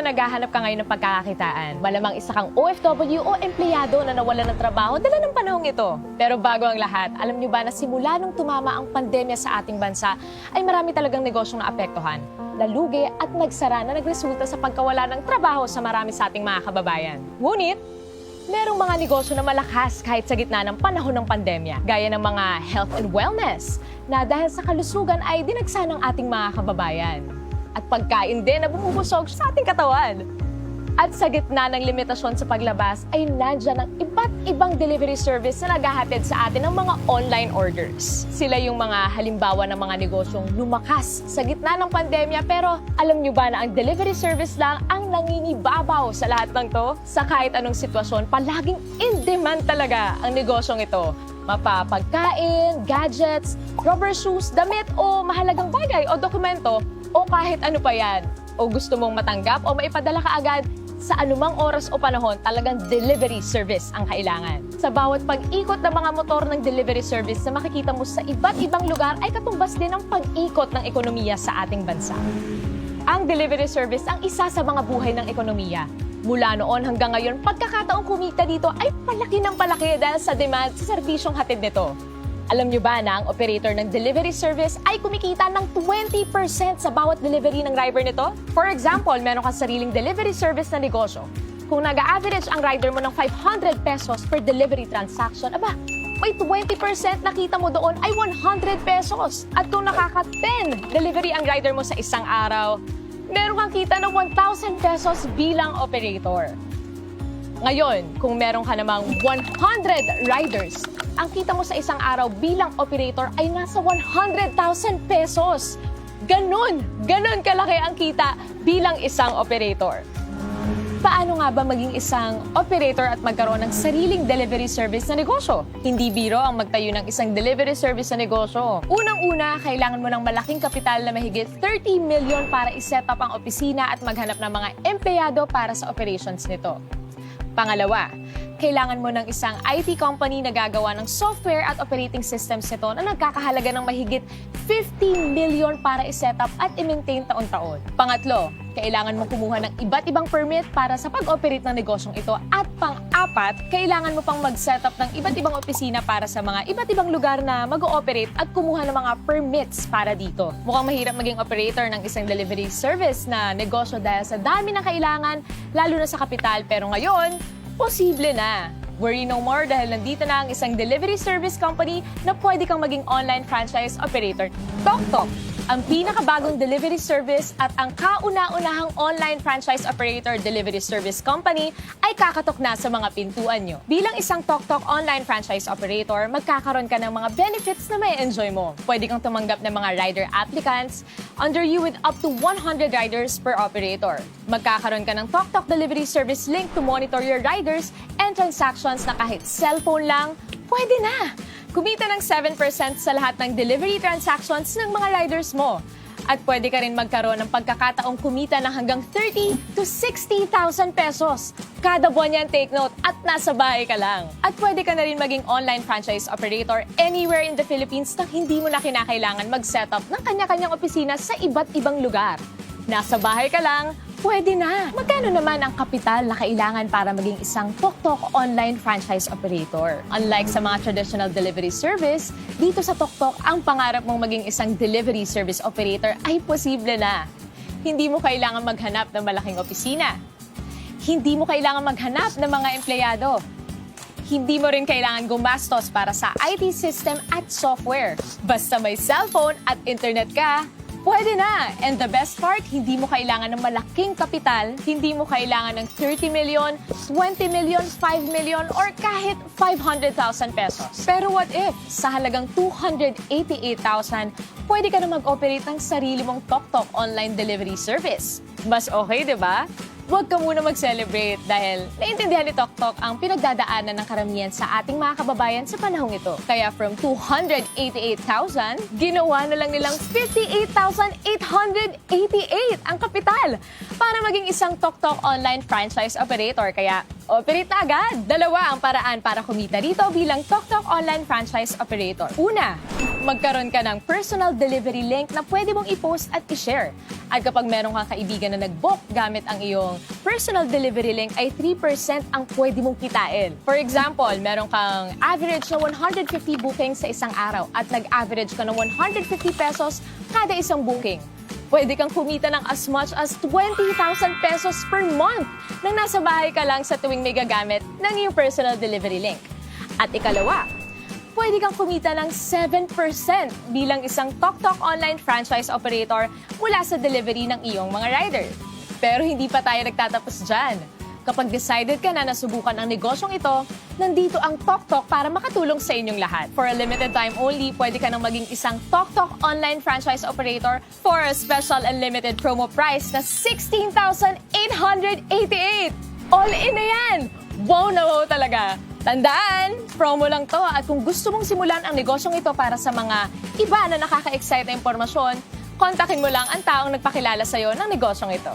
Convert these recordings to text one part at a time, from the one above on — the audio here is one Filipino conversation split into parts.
naghahanap ka ngayon ng pagkakakitaan, malamang isa kang OFW o empleyado na nawalan ng trabaho dala ng panahong ito. Pero bago ang lahat, alam niyo ba na simula nung tumama ang pandemya sa ating bansa, ay marami talagang negosyong naapektuhan, nalugi at nagsara na nagresulta sa pagkawala ng trabaho sa marami sa ating mga kababayan. Ngunit, merong mga negosyo na malakas kahit sa gitna ng panahon ng pandemya, gaya ng mga health and wellness, na dahil sa kalusugan ay dinagsa ng ating mga kababayan. At pagkain din na bumubusog sa ating katawan. At sa gitna ng limitasyon sa paglabas ay nandyan ang iba't ibang delivery service na naghahatid sa atin ng mga online orders. Sila yung mga halimbawa ng mga negosyong lumakas sa gitna ng pandemya, pero alam nyo ba na ang delivery service lang ang nangingibabaw sa lahat ng to? Sa kahit anong sitwasyon, palaging in demand talaga ang negosyong ito. Mapapagkain, gadgets, rubber shoes, damit o mahalagang bagay o dokumento o kahit ano pa yan. O gusto mong matanggap o maipadala ka agad, sa anumang oras o panahon, talagang delivery service ang kailangan. Sa bawat pag-ikot ng mga motor ng delivery service na makikita mo sa iba't ibang lugar ay katumbas din ang pag-ikot ng ekonomiya sa ating bansa. Ang delivery service ang isa sa mga buhay ng ekonomiya. Mula noon hanggang ngayon, pagkakataong kumita dito ay palaki ng palaki dahil sa demand sa serbisyong hatid nito. Alam nyo ba na ang operator ng delivery service ay kumikita ng 20% sa bawat delivery ng driver nito? For example, meron kang sariling delivery service na negosyo. Kung nag-average ang rider mo ng 500 pesos per delivery transaction, aba, may 20% na kita mo doon ay 100 pesos. At kung nakaka-10 delivery ang rider mo sa isang araw, meron kang kita ng 1,000 pesos bilang operator. Ngayon, kung meron ka namang 100 riders, ang kita mo sa isang araw bilang operator ay nasa 100,000 pesos. Ganon kalaki ang kita bilang isang operator. Paano nga ba maging isang operator at magkaroon ng sariling delivery service na negosyo? Hindi biro ang magtayo ng isang delivery service na negosyo. Unang-una, kailangan mo ng malaking kapital na mahigit 30 million para iset up ang opisina at maghanap ng mga empleyado para sa operations nito. Pangalawa, kailangan mo ng isang IT company na gagawa ng software at operating systems nito na nagkakahalaga ng mahigit 50 million para iset up at i-maintain taon-taon. Pangatlo, kailangan mo kumuha ng iba't ibang permit para sa pag-operate ng negosyong ito. At pang-apat, kailangan mo pang mag-set up ng iba't ibang opisina para sa mga iba't ibang lugar na mag-ooperate at kumuha ng mga permits para dito. Mukhang mahirap maging operator ng isang delivery service na negosyo dahil sa dami ng kailangan, lalo na sa kapital. Pero ngayon, posible na. Worry no more dahil nandito na ang isang delivery service company na pwede kang maging online franchise operator. TokTok, ang pinakabagong delivery service at ang kauna-unahang online franchise operator delivery service company ay kakatok na sa mga pintuan nyo. Bilang isang TokTok online franchise operator, magkakaroon ka ng mga benefits na may enjoy mo. Pwede kang tumanggap ng mga rider applicants under you with up to 100 riders per operator. Magkakaroon ka ng TokTok delivery service link to monitor your riders and transactions na kahit cellphone lang, pwede na! Kumita ng 7% sa lahat ng delivery transactions ng mga riders mo. At pwede ka rin magkaroon ng pagkakataong kumita ng hanggang 30 to 60,000 pesos. Kada buwan yan, take note, at nasa bahay ka lang. At pwede ka na rin maging online franchise operator anywhere in the Philippines nang hindi mo na kinakailangan mag-set up ng kanya-kanyang opisina sa iba't ibang lugar. Nasa bahay ka lang, pwede na. Magkano naman ang kapital na kailangan para maging isang TokTok online franchise operator? Unlike sa mga traditional delivery service, dito sa TokTok, ang pangarap mong maging isang delivery service operator ay posible na. Hindi mo kailangan maghanap ng malaking opisina. Hindi mo kailangan maghanap ng mga empleyado. Hindi mo rin kailangan gumastos para sa IT system at software. Basta may cellphone at internet ka, pwede na! And the best part, hindi mo kailangan ng malaking kapital, hindi mo kailangan ng 30 million, 20 million, 5 million, or kahit 500,000 pesos. Pero what if, sa halagang 288,000, pwede ka na mag-operate ng sarili mong TokTok online delivery service? Mas okay, di ba? Huwag ka muna mag-celebrate dahil naintindihan ni TokTok ang pinagdadaanan ng karamihan sa ating mga kababayan sa panahong ito. Kaya from 288,000, ginawa na lang nilang 58,888 ang kapital para maging isang TokTok online franchise operator. Kaya Operate na agad! Dalawa ang paraan para kumita dito bilang TokTok Online Franchise Operator. Una, magkaroon ka ng personal delivery link na pwede mong i-post at i-share. At kapag meron kang kaibigan na nag-book gamit ang iyong personal delivery link ay 3% ang pwede mong kitain. For example, meron kang average na 150 bookings sa isang araw at nag-average ka ng 150 pesos kada isang booking. Pwede kang kumita ng as much as 20,000 pesos per month nang nasa bahay ka lang sa tuwing may gagamit ng iyong personal delivery link. At ikalawa, pwede kang kumita ng 7% bilang isang TokTok Online Franchise Operator mula sa delivery ng iyong mga rider. Pero hindi pa tayo nagtatapos dyan. Kapag decided ka na nasubukan ang negosyong ito, nandito ang TokTok para makatulong sa inyong lahat. For a limited time only, pwede ka nang maging isang TokTok Online Franchise Operator for a special unlimited promo price na 16,888! All in na yan! Wow na wow talaga! Tandaan, promo lang to at kung gusto mong simulan ang negosyong ito para sa mga iba na nakaka-excite na impormasyon, kontakin mo lang ang taong nagpakilala sa'yo ng negosyong ito.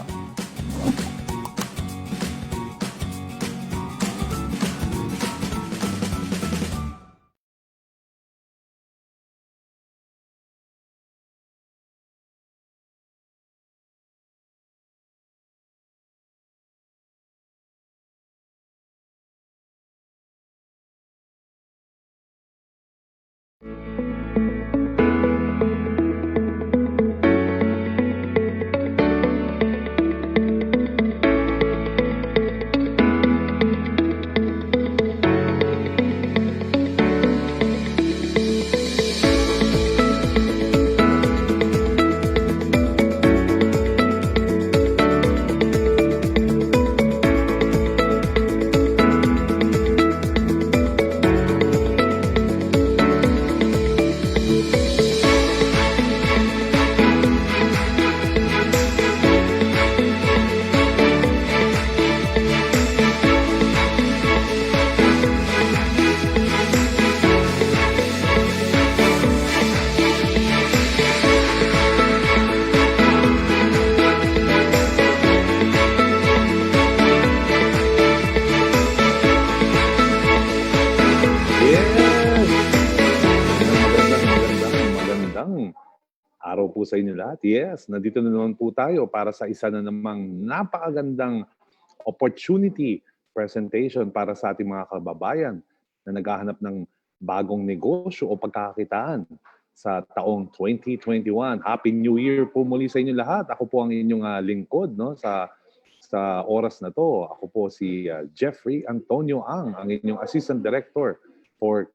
Araw po sa inyo lahat. Yes, nandito na naman po tayo para sa isa na namang napakagandang opportunity presentation para sa ating mga kababayan na naghahanap ng bagong negosyo o pagkakakitaan sa taong 2021. Happy New Year po muli sa inyo lahat. Ako po ang inyong lingkod sa oras na to. Ako po si Jeffrey Antonio Ang inyong Assistant Director for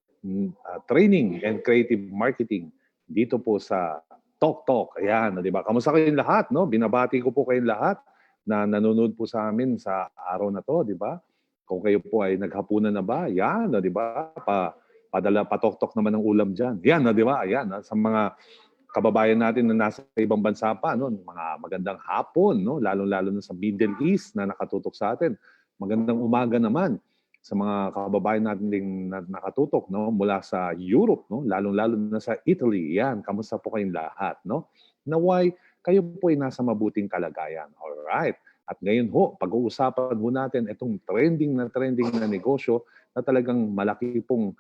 Training and Creative Marketing dito po sa TokTok. Ayan, di ba? Kamusta kayong lahat, no? Binabati ko po kayong lahat na nanonood po sa amin sa araw na to, di ba? Kung kayo po ay naghapunan na ba, yan, di ba? Padala patok-tok naman ng ulam diyan. Yan, di ba? Ayan, sa mga kababayan natin na nasa ibang bansa pa, no? Mga magandang hapon, no? Lalo-lalo na sa Middle East na nakatutok sa atin. Magandang umaga naman sa mga kababayan natin ding nakatutok, no, mula sa Europe, no, lalong-lalo na sa Italy. Yan, kamusta po kayong lahat, no? Naway kayo po ay nasa mabuting kalagayan. All right. At ngayon ho, pag-uusapan ho natin itong trending na negosyo na talagang malaki pong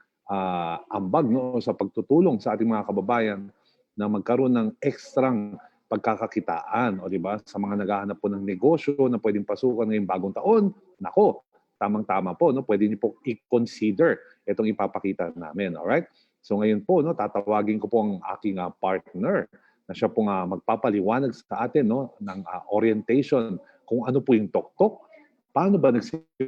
ambag, no, sa pagtutulong sa ating mga kababayan na magkaroon ng ekstrang pagkakakitaan, o di ba, sa mga naghahanap po ng negosyo na pwedeng pasukan ngayong bagong taon. Nako, tamang-tama po, no? Pwede niyo po i-consider itong ipapakita namin, all right? So ngayon po, no, tatawagin ko po ang aking partner na siya po magpapaliwanag sa atin, no, ng orientation kung ano po yung TokTok, paano ba nagsimulang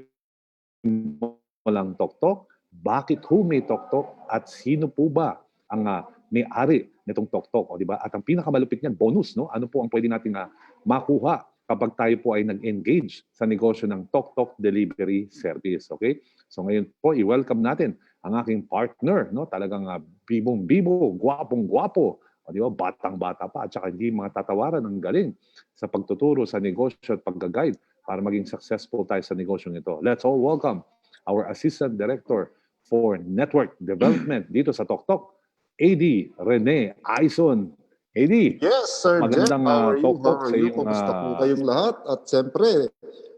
TokTok, bakit ho may TokTok, at sino po ba ang may-ari nitong TokTok, o di ba? At ang pinakamalupit niyan, bonus, no? Ano po ang pwede nating makuha kapag tayo po ay nag-engage sa negosyo ng TokTok delivery service, okay? So ngayon po, i-welcome natin ang aking partner, no? Talagang bibong-bibo, gwapong-gwapo, o di ba? Batang-bata pa, at saka hindi mga tatawaran ng galing sa pagtuturo sa negosyo at pag-guide para maging successful tayo sa negosyong ito. Let's all welcome our Assistant Director for Network Development dito sa TokTok, AD Rene Aison. AD, yes, Sir magandang Jeff, how are you? TokTok How are sa you? iyong... Kumusta po kayong lahat? At siyempre,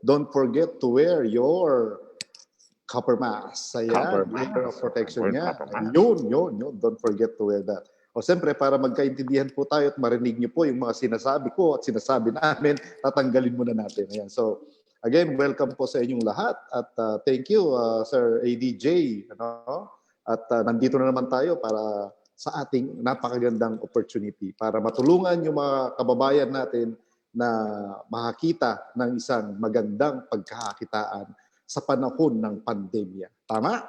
don't forget to wear your copper mask. Copper Ayan, layer of mask. protection Word niya. copper mask. Yun. Don't forget to wear that. O siyempre, para magkaintindihan po tayo at marinig niyo po yung mga sinasabi ko at sinasabi namin, tatanggalin muna natin. Ayan. So, again, welcome po sa inyong lahat at thank you, Sir ADJ. Ano? At nandito na naman tayo para sa ating napakagandang opportunity para matulungan yung mga kababayan natin na makakita ng isang magandang pagkakakitaan sa panahon ng pandemya. Tama?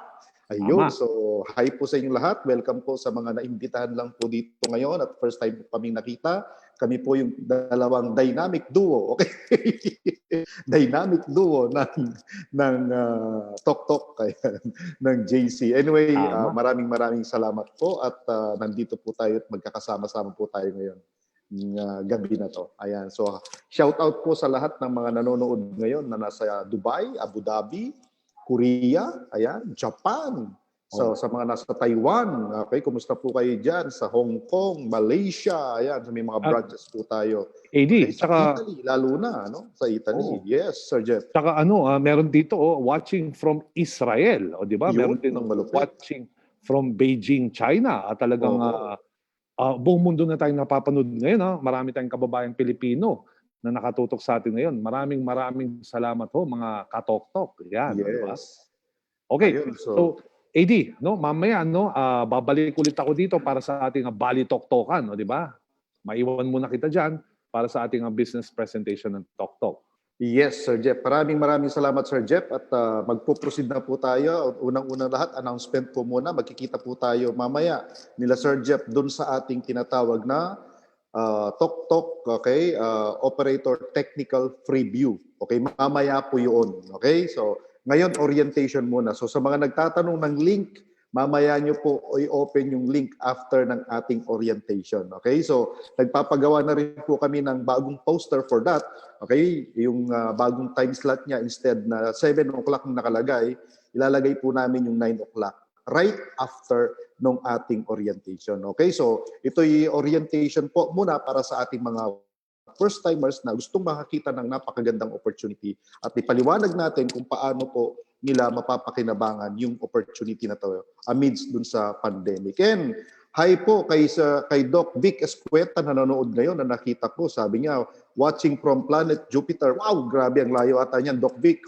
Ayun, Tama. so hi po sa inyong lahat. Welcome po sa mga naimbitahan lang po dito ngayon at first time po kaming nakita. Kami po yung dalawang dynamic duo, okay? Dynamic duo ng Tok Tok ng JC. Anyway, Tama. maraming salamat po at nandito po tayo at magkakasama-sama po tayo ngayon gabi na to. Ayan. So, shout out po sa lahat ng mga nanonood ngayon na nasa Dubai, Abu Dhabi, Korea, ayan, Japan. So, sa mga nasa Taiwan, okay, kumusta po kayo dyan? Sa Hong Kong, Malaysia, ayan, sa may mga branches po tayo. AD, Okay, sa tsaka, Italy, lalo na, no? Sa Italy. Oo. Yes, Sir Jeff. tsaka meron dito watching from Israel. O, di ba? Yun, Meron din ang malupit. watching from Beijing, China. At talagang Oo. buong mundo na tayong napapanood ngayon. Marami tayong kababayang Pilipino na nakatutok sa atin ngayon. Maraming salamat ho, mga katoktok. Yan, di ba? Yes. Okay, Ayun, so AD, mamaya babalik ulit ako dito para sa ating Bali Toktokan, di ba? Maiwan muna kita diyan para sa ating business presentation ng Toktok. Yes, Sir Jeff. Maraming salamat, Sir Jeff. At magpo-proceed na po tayo. Unang-unang lahat, announcement po muna. Magkikita po tayo mamaya nila Sir Jeff dun sa ating tinatawag na Tok Tok, okay? Operator Technical Preview. Okay, mamaya po yun. Okay, so ngayon orientation muna. So sa mga nagtatanong ng link, mamaya nyo po i-open yung link after ng ating orientation. Okay, so nagpapagawa na rin po kami ng bagong poster for that. Okay, yung bagong time slot niya, instead na 7 o'clock na nakalagay, ilalagay po namin yung 9 o'clock right after nung ating orientation. Okay, so ito yung orientation po muna para sa ating mga first-timers na gustong makakita ng napakagandang opportunity at ipaliwanag natin kung paano po nila mapapakinabangan yung opportunity na to amidst dun sa pandemic. And hi po kay Doc Vic Escueta na nanonood ngayon na nakita ko. Sabi niya, watching from planet Jupiter. Wow, grabe ang layo ata niyan, Doc Vic.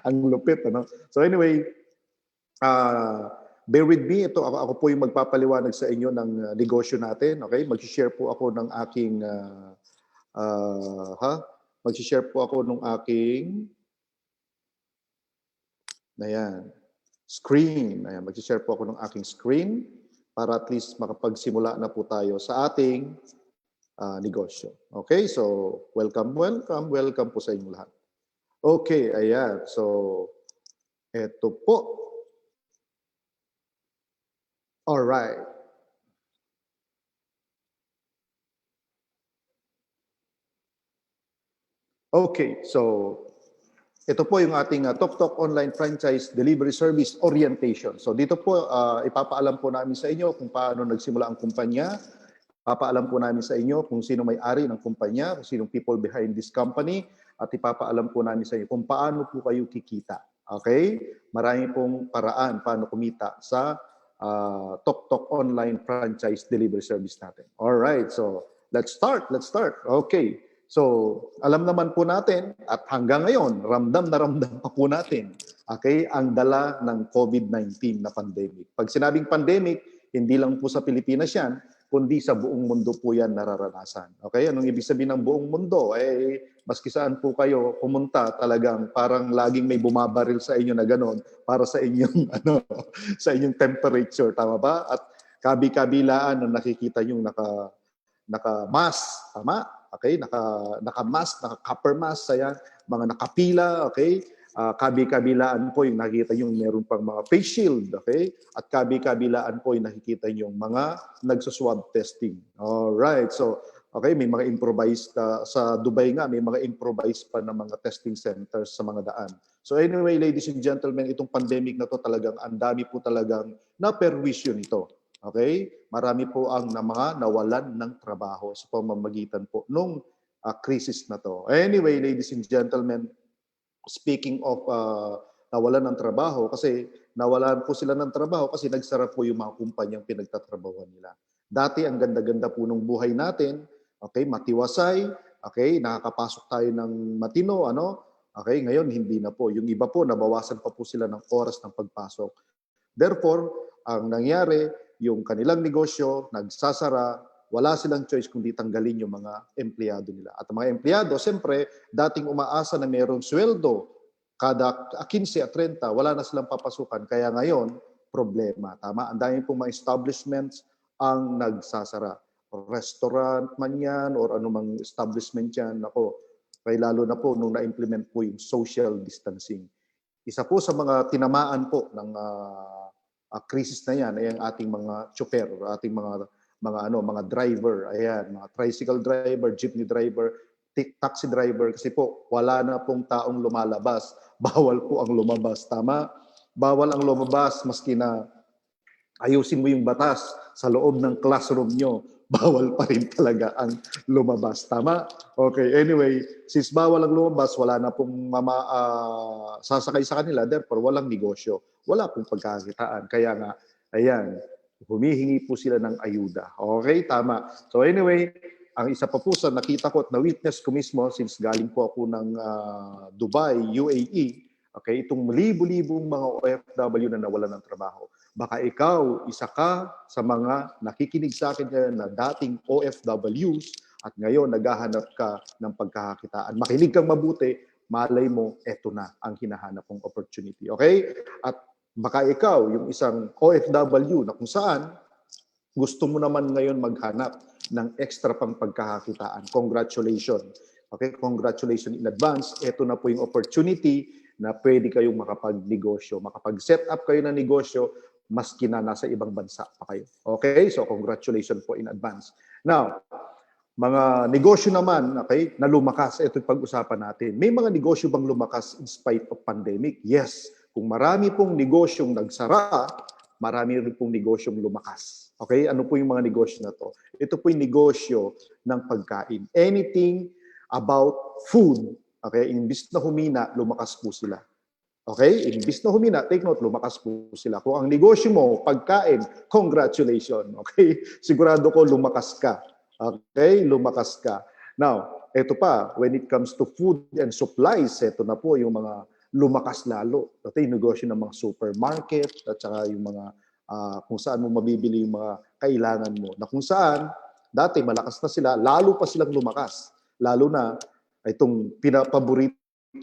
Ang lupit, ano? So anyway, bear with me. Ito, ako po yung magpapaliwanag sa inyo ng negosyo natin. Okay? Mag-share po ako ng aking mag-share po ako ng aking screen. Ayan, mag-share po ako ng aking screen para at least makapagsimula na po tayo sa ating negosyo. Okay? So, welcome po sa inyong lahat. Okay, ayan. So, eto po. All right. Okay, so ito po yung ating Tok Tok Online Franchise Delivery Service Orientation. So dito po, ipapaalam po namin sa inyo kung paano nagsimula ang kumpanya. Papaalam po namin sa inyo kung sino may-ari ng kumpanya, kung sinong people behind this company, at ipapaalam po namin sa inyo kung paano po kayo kikita. Okay? Marami pong paraan paano kumita sa Tok Tok Online Franchise Delivery Service natin. All right, so let's start. Okay. So, alam naman po natin at hanggang ngayon, ramdam na ramdam pa po natin, okay, ang dala ng COVID-19 na pandemic. Pag sinabing pandemic, hindi lang po sa Pilipinas yan, kundi sa buong mundo po yan nararanasan. Okay, anong ibig sabihin ng buong mundo? Maski saan po kayo pumunta, talagang parang laging may bumabaril sa inyo na gano'n para sa inyong, sa inyong temperature, tama ba? At kabi-kabilaan na nakikita yung naka-mask, tama? Okay, naka-mask, naka-copper mask, ayan, mga nakapila, okay? Kabi-kabilaan po yung nakikita yung meron pang mga face shield, okay? At kabi-kabilaan po yung nakikita yung mga nagsuswab testing. All right, so okay, may mga improvised, sa Dubai nga, may mga improvised pa na mga testing centers sa mga daan. So anyway, ladies and gentlemen, itong pandemic na to talagang, ang dami po talagang na-perwisyo nito. Okay? Marami po ang mga nawalan ng trabaho sa pamamagitan po nung crisis na to. Anyway, ladies and gentlemen, speaking of nawalan ng trabaho kasi nawalan po sila ng trabaho kasi nagsara po yung mga kumpanyang pinagtatrabahuan nila. Dati ang ganda-ganda po ng buhay natin, okay, matiwasay, okay, nakakapasok tayo ng matino, ano? Okay, ngayon hindi na po. Yung iba po nabawasan pa po sila ng oras ng pagpasok. Therefore, ang nangyari, yung kanilang negosyo nagsasara, wala silang choice kundi tanggalin yung mga empleyado nila. At ang mga empleyado, siyempre, dating umaasa na mayroong sweldo, kada 15 at 30, wala na silang papasukan. Kaya ngayon, problema. Tama? Ang dami pong mga establishments ang nagsasara. Restaurant man yan or anumang establishment yan. Ako, kaya lalo na po nung na-implement po yung social distancing. Isa po sa mga tinamaan po ng krisis na yan ay ang ating mga chauffeur, ating mga driver, ayan, mga tricycle driver, jeepney driver, taxi driver, kasi po wala na pong taong lumalabas. Bawal po ang lumabas, tama? Bawal ang lumabas maski na ayusin mo yung batas sa loob ng classroom nyo. Bawal pa rin talaga ang lumabas, tama? Okay, anyway, since bawal ang lumabas, wala na pong sasakay sa kanila, therefore walang negosyo, wala pong pagkakitaan. Kaya nga, ayan, humihingi po sila ng ayuda. Okay, tama. So anyway, ang isa pa po sa nakita ko at na-witness ko mismo since galing po ako ng Dubai, UAE, okay, itong libo-libong mga OFW na nawalan ng trabaho. Baka ikaw, isa ka sa mga nakikinig sa akin ngayon na dating OFWs at ngayon naghahanap ka ng pagkakakitaan. Makinig kang mabuti, malay mo, eto na ang hinahanap mong opportunity. Okay? At baka ikaw, yung isang OFW na kung saan gusto mo naman ngayon maghanap ng extra pang pagkakakitaan. Congratulations. Okay, congratulations in advance. Ito na po yung opportunity na pwede kayong makapagnegosyo. Makapag-set up kayo ng negosyo maski na nasa ibang bansa pa kayo. Okay? So congratulations po in advance. Now, mga negosyo naman, okay, na lumakas, ito yung pag-usapan natin. May mga negosyo bang lumakas in spite of pandemic? Yes. Kung marami pong negosyong nagsara, marami rin pong negosyong lumakas. Okay? Ano po yung mga negosyo na to? Ito po yung negosyo ng pagkain. Anything about food, okay? Imbis na humina, lumakas po sila. Okay? Imbis na humina, take note, lumakas po sila. Kung ang negosyo mo, pagkain, congratulations. Okay? Sigurado ko, lumakas ka. Okay? Lumakas ka. Now, ito pa, when it comes to food and supplies, ito na po yung mga lumakas lalo. Ito yung negosyo ng mga supermarket at saka yung mga kung saan mo mabibili yung mga kailangan mo. Na kung saan, dati malakas na sila, lalo pa silang lumakas. Lalo na itong pinapaborito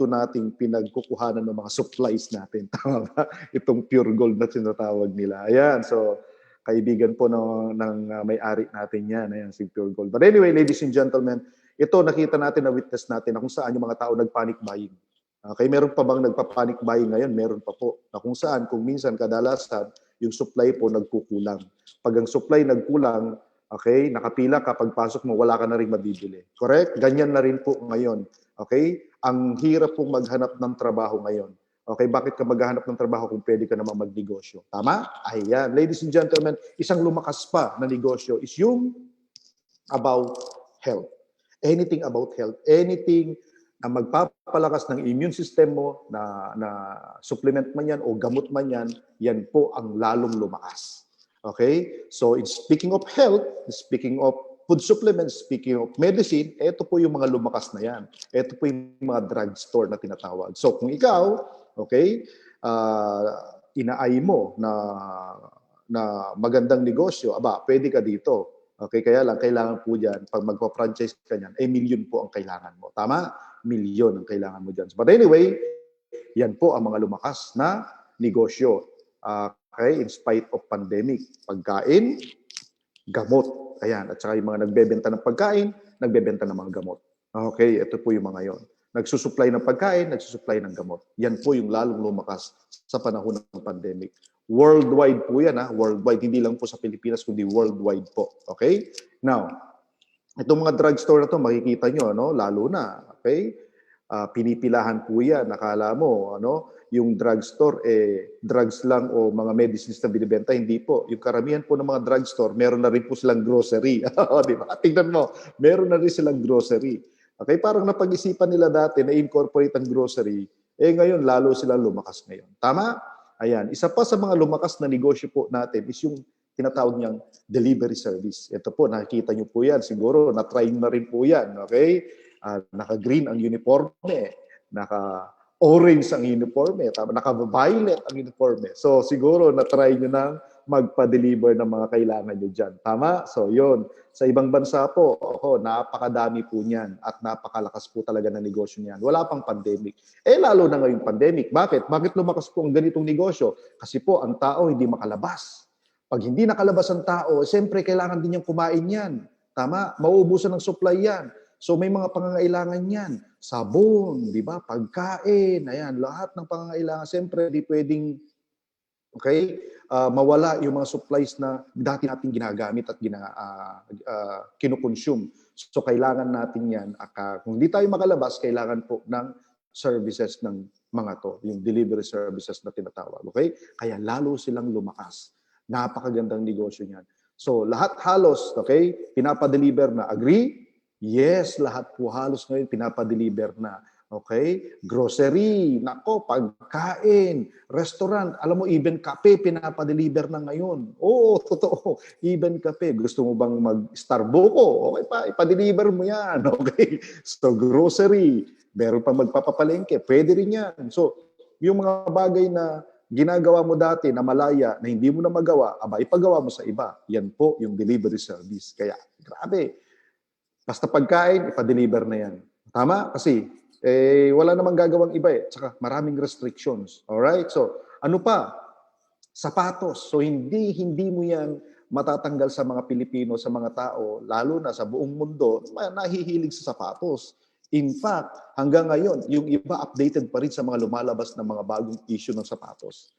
nating pinagkukuhanan ng mga supplies natin. Tama ba? Itong pure gold na tinatawag nila. Ayan, so kaibigan po ng may-ari natin yan. Ayan, si pure gold. But anyway, ladies and gentlemen, ito nakita natin, na witness natin na kung saan yung mga tao nag-panic buying. Okay, meron pa bang nagpa-panic buying ngayon? Meron pa po. Na kung saan, kung minsan, kadalasan, yung supply po nagkukulang. Pag ang supply nagkulang, okay, nakapila ka, pagpasok mo, wala ka na rin mabibili. Correct? Ganyan na rin po ngayon. Okay? Ang hirap pong maghanap ng trabaho ngayon. Okay, bakit ka maghanap ng trabaho kung pwede ka naman magnegosyo? Tama? Ayan. Ladies and gentlemen, isang lumakas pa na negosyo is yung about health. Anything about health. Anything na magpapalakas ng immune system mo, na supplement man yan o gamot man yan, yan po ang lalong lumakas. Okay? So, speaking of health, speaking of food supplements, speaking of medicine, ito po yung mga lumakas na yan. Ito po yung mga drugstore na tinatawag. So, kung ikaw, okay, inaay mo na magandang negosyo, aba, pwede ka dito. Okay, kaya lang, kailangan po dyan, pag magpa-franchise ka niyan, milyon po ang kailangan mo. Tama? Milyon ang kailangan mo dyan. But anyway, yan po ang mga lumakas na negosyo. Okay, in spite of pandemic. Pagkain, gamot. Ayan, at saka yung mga nagbebenta ng pagkain, nagbebenta ng mga gamot. Okay, ito po yung mga yon. Nagsusupply ng pagkain, nagsusupply ng gamot. Yan po yung lalong lumakas sa panahon ng pandemic. Worldwide po yan, ha? Worldwide. Hindi lang po sa Pilipinas, kundi worldwide po. Okay? Now, itong mga drugstore na to, makikita nyo, no? Lalo na, okay? Pinipilahan po yan. Nakala mo, ano? Yung drugstore, drugs lang o mga medicines na binibenta. Hindi po. Yung karamihan po ng mga drugstore, meron na rin po silang grocery. Di ba? Tingnan mo, meron na rin silang grocery. Okay? Parang napag-isipan nila dati na incorporate ang grocery Ngayon, lalo silang lumakas ngayon. Tama? Ayan. Isa pa sa mga lumakas na negosyo po natin is yung tinatawag niyang delivery service. Ito po, nakikita niyo po yan. Siguro, na-try na rin po yan. Okay? Naka-green ang uniforme. Naka-orange ang uniforme. Naka-violet ang uniforme. So, siguro, na-try niyo nang magpa-deliver ng mga kailangan niyo dyan. Tama? So, yun. Sa ibang bansa po, napakadami po niyan at napakalakas po talaga ng negosyo niyan. Wala pang pandemic. Lalo na ngayong pandemic. Bakit? Bakit lumakas po ang ganitong negosyo? Kasi po, ang tao hindi makalabas. Pag hindi nakalabas ang tao, siyempre kailangan din niyang kumain yan. Tama? Mauubusan ng supply yan. So may mga pangangailangan yan. Sabon, di ba? Pagkain, ayan, lahat ng pangangailangan. Siyempre, di pwedeng mawala yung mga supplies na dati natin ginagamit at kinukonsume. So kailangan natin yan. Kung hindi tayo makalabas, kailangan po ng services ng mga to, yung delivery services na tinatawag. Okay? Kaya lalo silang lumakas. Napakagandang negosyo niyan. So lahat halos, okay, pinapadeliver na. Agree? Yes, lahat po halos ngayon pinapadeliver na. Okay? Grocery, nako, pagkain, restaurant, alam mo, even kape, pinapadeliver na ngayon. Oo, totoo. Even kape. Gusto mo bang mag-Starbucks? Okay pa, ipadeliver mo yan. Okay? So, grocery, meron pa magpapapalengke, pwede rin yan. So, yung mga bagay na ginagawa mo dati na malaya, na hindi mo na magawa, ipagawa mo sa iba. Yan po yung delivery service. Kaya, grabe. Basta pagkain, ipa-deliver na yan. Tama? Kasi, wala namang gagawang iba eh. Tsaka maraming restrictions. Alright? So, ano pa? Sapatos. So, hindi mo yan matatanggal sa mga Pilipino, sa mga tao, lalo na sa buong mundo, nahihilig sa sapatos. In fact, hanggang ngayon, yung iba updated pa rin sa mga lumalabas na mga bagong issue ng sapatos.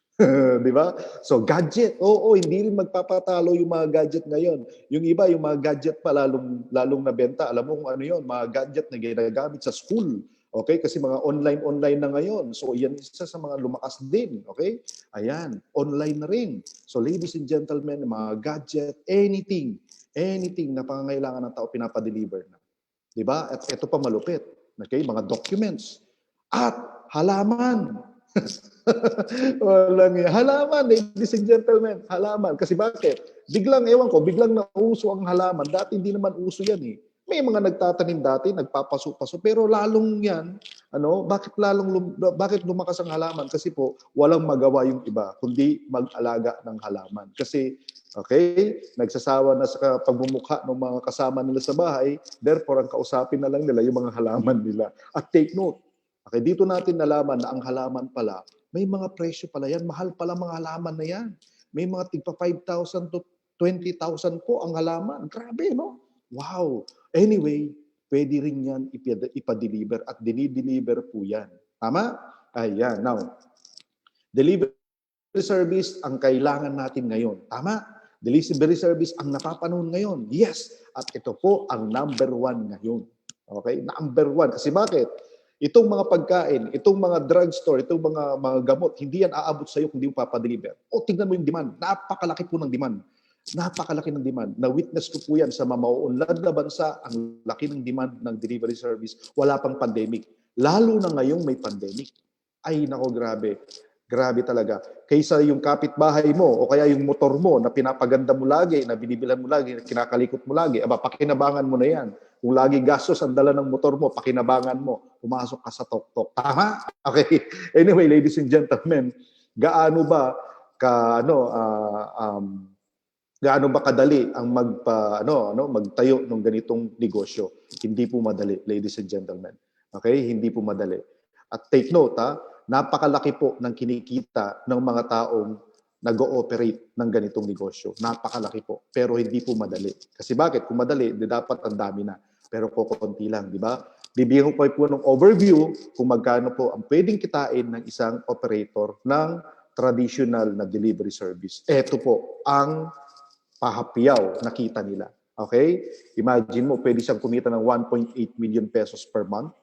Di ba? So, gadget. Oo, hindi rin magpapatalo yung mga gadget ngayon. Yung iba, yung mga gadget pa lalong nabenta. Alam mo kung ano yun? Mga gadget na ginagamit sa school. Okay? Kasi mga online na ngayon. So, yan isa sa mga lumakas din. Okay? Ayan. Online na rin. So, ladies and gentlemen, mga gadget, anything na pangangailangan ng tao, pinapadeliver na. Diba? At ito pa malupit. Okay? Mga documents. At halaman. Halaman, ladies and gentlemen. Halaman. Kasi bakit? Biglang nauso ang halaman. Dati hindi naman uso yan eh. May mga nagtatanim dati, nagpapaso-paso. Pero lalong yan, bakit lumakas ang halaman? Kasi po, walang magawa yung iba, kundi mag-alaga ng halaman. Kasi, okay, nagsasawa na sa pagmumukha ng mga kasama nila sa bahay, therefore, ang kausapin na lang nila yung mga halaman nila. At take note, okay, dito natin nalaman na ang halaman pala, may mga presyo pala yan. Mahal pala mga halaman na yan. May mga tigpa 5,000 to 20,000 po ang halaman. Grabe, no? Wow! Anyway, pwede rin yan ipa-deliver at dinideliver po yan. Tama? Ayan. Now, delivery service ang kailangan natin ngayon. Tama? Delivery service ang napapanahon ngayon. Yes. At ito po ang number 1 ngayon. Okay? Number 1. Kasi bakit? Itong mga pagkain, itong mga drugstore, itong mga gamot, hindi yan aabot sa iyo kung hindi mo papadeliver. Tingnan mo yung demand. Napakalaki po ng demand. Napakalaki ng demand. Na-witness ko po yan sa mauunlad na bansa, ang laki ng demand ng delivery service. Wala pang pandemic. Lalo na ngayong may pandemic. Ay, nako, grabe. Grabe talaga. Kaysa yung kapitbahay mo o kaya yung motor mo na pinapaganda mo lagi, na binibilan mo lagi, na kinakalikot mo lagi, pakinabangan mo na yan. Kung lagi gastos ang dala ng motor mo, pakinabangan mo, pumasok ka sa tok-tok. Tama? Okay. Anyway, ladies and gentlemen, gaano ba kadali ang magtayo ng ganitong negosyo? Hindi po madali, ladies and gentlemen. Okay? Hindi po madali. At take note, napakalaki po ng kinikita ng mga taong nag-ooperate ng ganitong negosyo. Napakalaki po. Pero hindi po madali. Kasi bakit? Kung madali, dapat ang dami na. Pero kukunti lang, di ba? Bibigyan ko po ng overview kung magkano po ang pwedeng kitain ng isang operator ng traditional na delivery service. Ito po ang pahapiyaw na kita nila. Okay? Imagine mo, pwede siyang kumita ng 1.8 million pesos per month.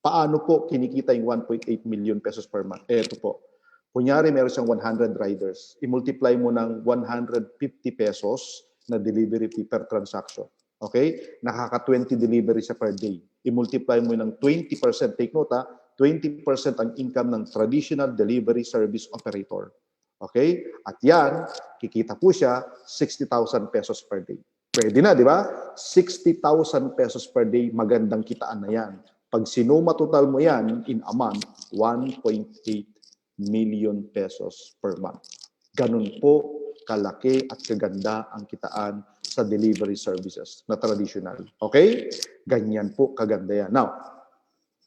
Paano po kinikita yung 1.8 million pesos per month? Ito po. Kunyari, meron siyang 100 riders. I-multiply mo ng 150 pesos na delivery fee per transaction. Okay? Nakaka-20 delivery siya per day. I-multiply mo ng 20%. Take note, 20% ang income ng traditional delivery service operator. Okay? At yan, kikita po siya 60,000 pesos per day. Pwede na, di ba? 60,000 pesos per day, magandang kitaan na yan. Pag sinuma total mo yan in a month, 1.8 million pesos per month. Ganun po kalaki at kaganda ang kitaan sa delivery services na traditional. Okay? Ganyan po kaganda yan. Now,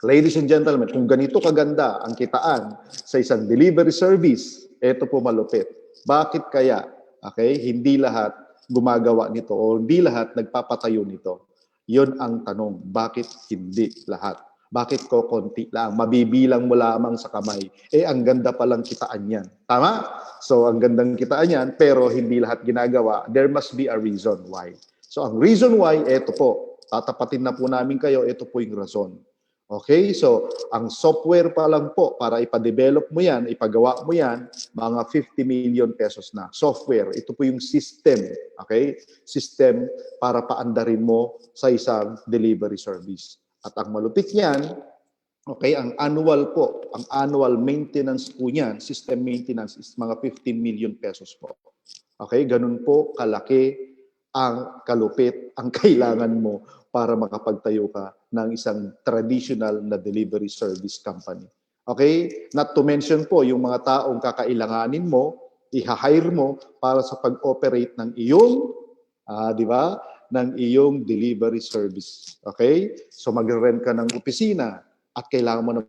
ladies and gentlemen, kung ganito kaganda ang kitaan sa isang delivery service, ito po malupit. Bakit kaya? Okay? Hindi lahat gumagawa nito o hindi lahat nagpapatayo nito. Yun ang tanong. Bakit hindi lahat? Bakit ko konti lang? Mabibilang mo lamang sa kamay. Ang ganda palang kitaan yan. Tama? So, ang gandang kitaan yan, pero hindi lahat ginagawa. There must be a reason why. So, ang reason why, ito po. Tatapatin na po namin kayo, ito po yung rason. Okay? So, ang software pa lang po, para ipa-develop mo yan, ipagawa mo yan, mga 50 million pesos na. Software, ito po yung system. Okay? System para paandarin mo sa isang delivery service. At ang malupit niyan, okay, ang annual maintenance po niyan, system maintenance is mga 15 million pesos po. Okay, ganun po kalaki ang kalupit, ang kailangan mo para makapagtayo ka ng isang traditional na delivery service company. Okay, not to mention po yung mga taong kakailanganin mo, i-hire mo para sa pag-operate ng iyong, di ba? Ng iyong delivery service. Okay? So magre-rent ka ng opisina at kailangan mo ng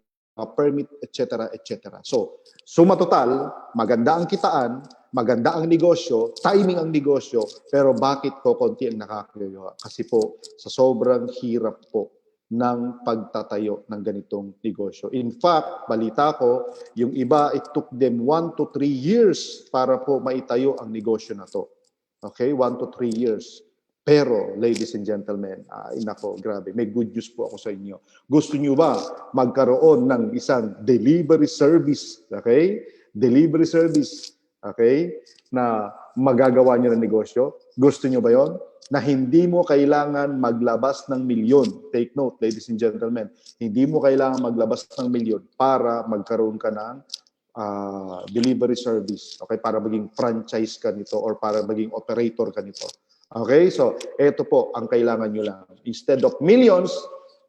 permit, etc., etc. So, suma total, maganda ang kitaan, maganda ang negosyo, timing ang negosyo, pero bakit ko konti ang nakakagawa? Kasi po, sa sobrang hirap po ng pagtatayo ng ganitong negosyo. In fact, balita ko, yung iba, it took them 1 to 3 years para po maitayo ang negosyo na to. Okay? 1 to 3 years. Pero, ladies and gentlemen, inako, grabe, may good news po ako sa inyo. Gusto nyo ba magkaroon ng isang delivery service, okay? Delivery service, okay? Na magagawa nyo ng negosyo? Gusto nyo ba yon? Na hindi mo kailangan maglabas ng milyon. Take note, ladies and gentlemen, hindi mo kailangan maglabas ng milyon para magkaroon ka ng delivery service, okay? Para maging franchise ka nito or para maging operator ka nito. Okay, so ito po ang kailangan nyo lang. Instead of millions,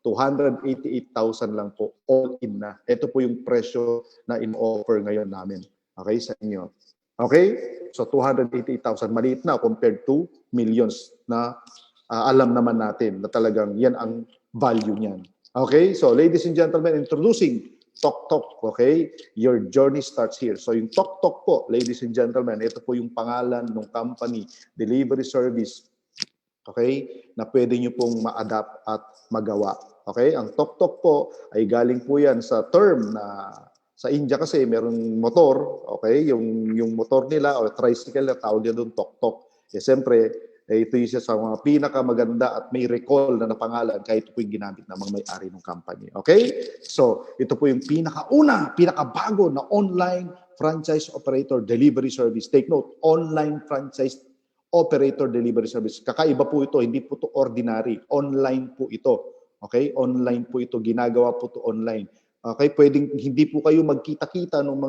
288,000 lang po, all in na. Ito po yung presyo na in-offer ngayon namin. Okay, sa inyo. Okay, so 288,000, maliit na compared to millions na alam naman natin na talagang yan ang value niyan. Okay, so ladies and gentlemen, introducing TokTok, okay? Your journey starts here. So yung TokTok po, ladies and gentlemen, ito po yung pangalan ng company, delivery service, okay? Na pwede nyo pong ma-adapt at magawa. Okay? Ang TokTok po ay galing po yan sa term na sa India kasi merong motor, okay? Yung motor nila o tricycle na tawag nila doon TokTok. Siyempre, ito yung isa sa mga pinakamaganda at may recall na napangalan kahit ito po yung ginamit ng mga may-ari ng company. Okay? So, ito po yung pinakabago na online franchise operator delivery service. Take note, online franchise operator delivery service. Kakaiba po ito, hindi po ito ordinary. Online po ito. Okay? Online po ito. Ginagawa po ito online. Okay? Pwedeng hindi po kayo magkita-kita ng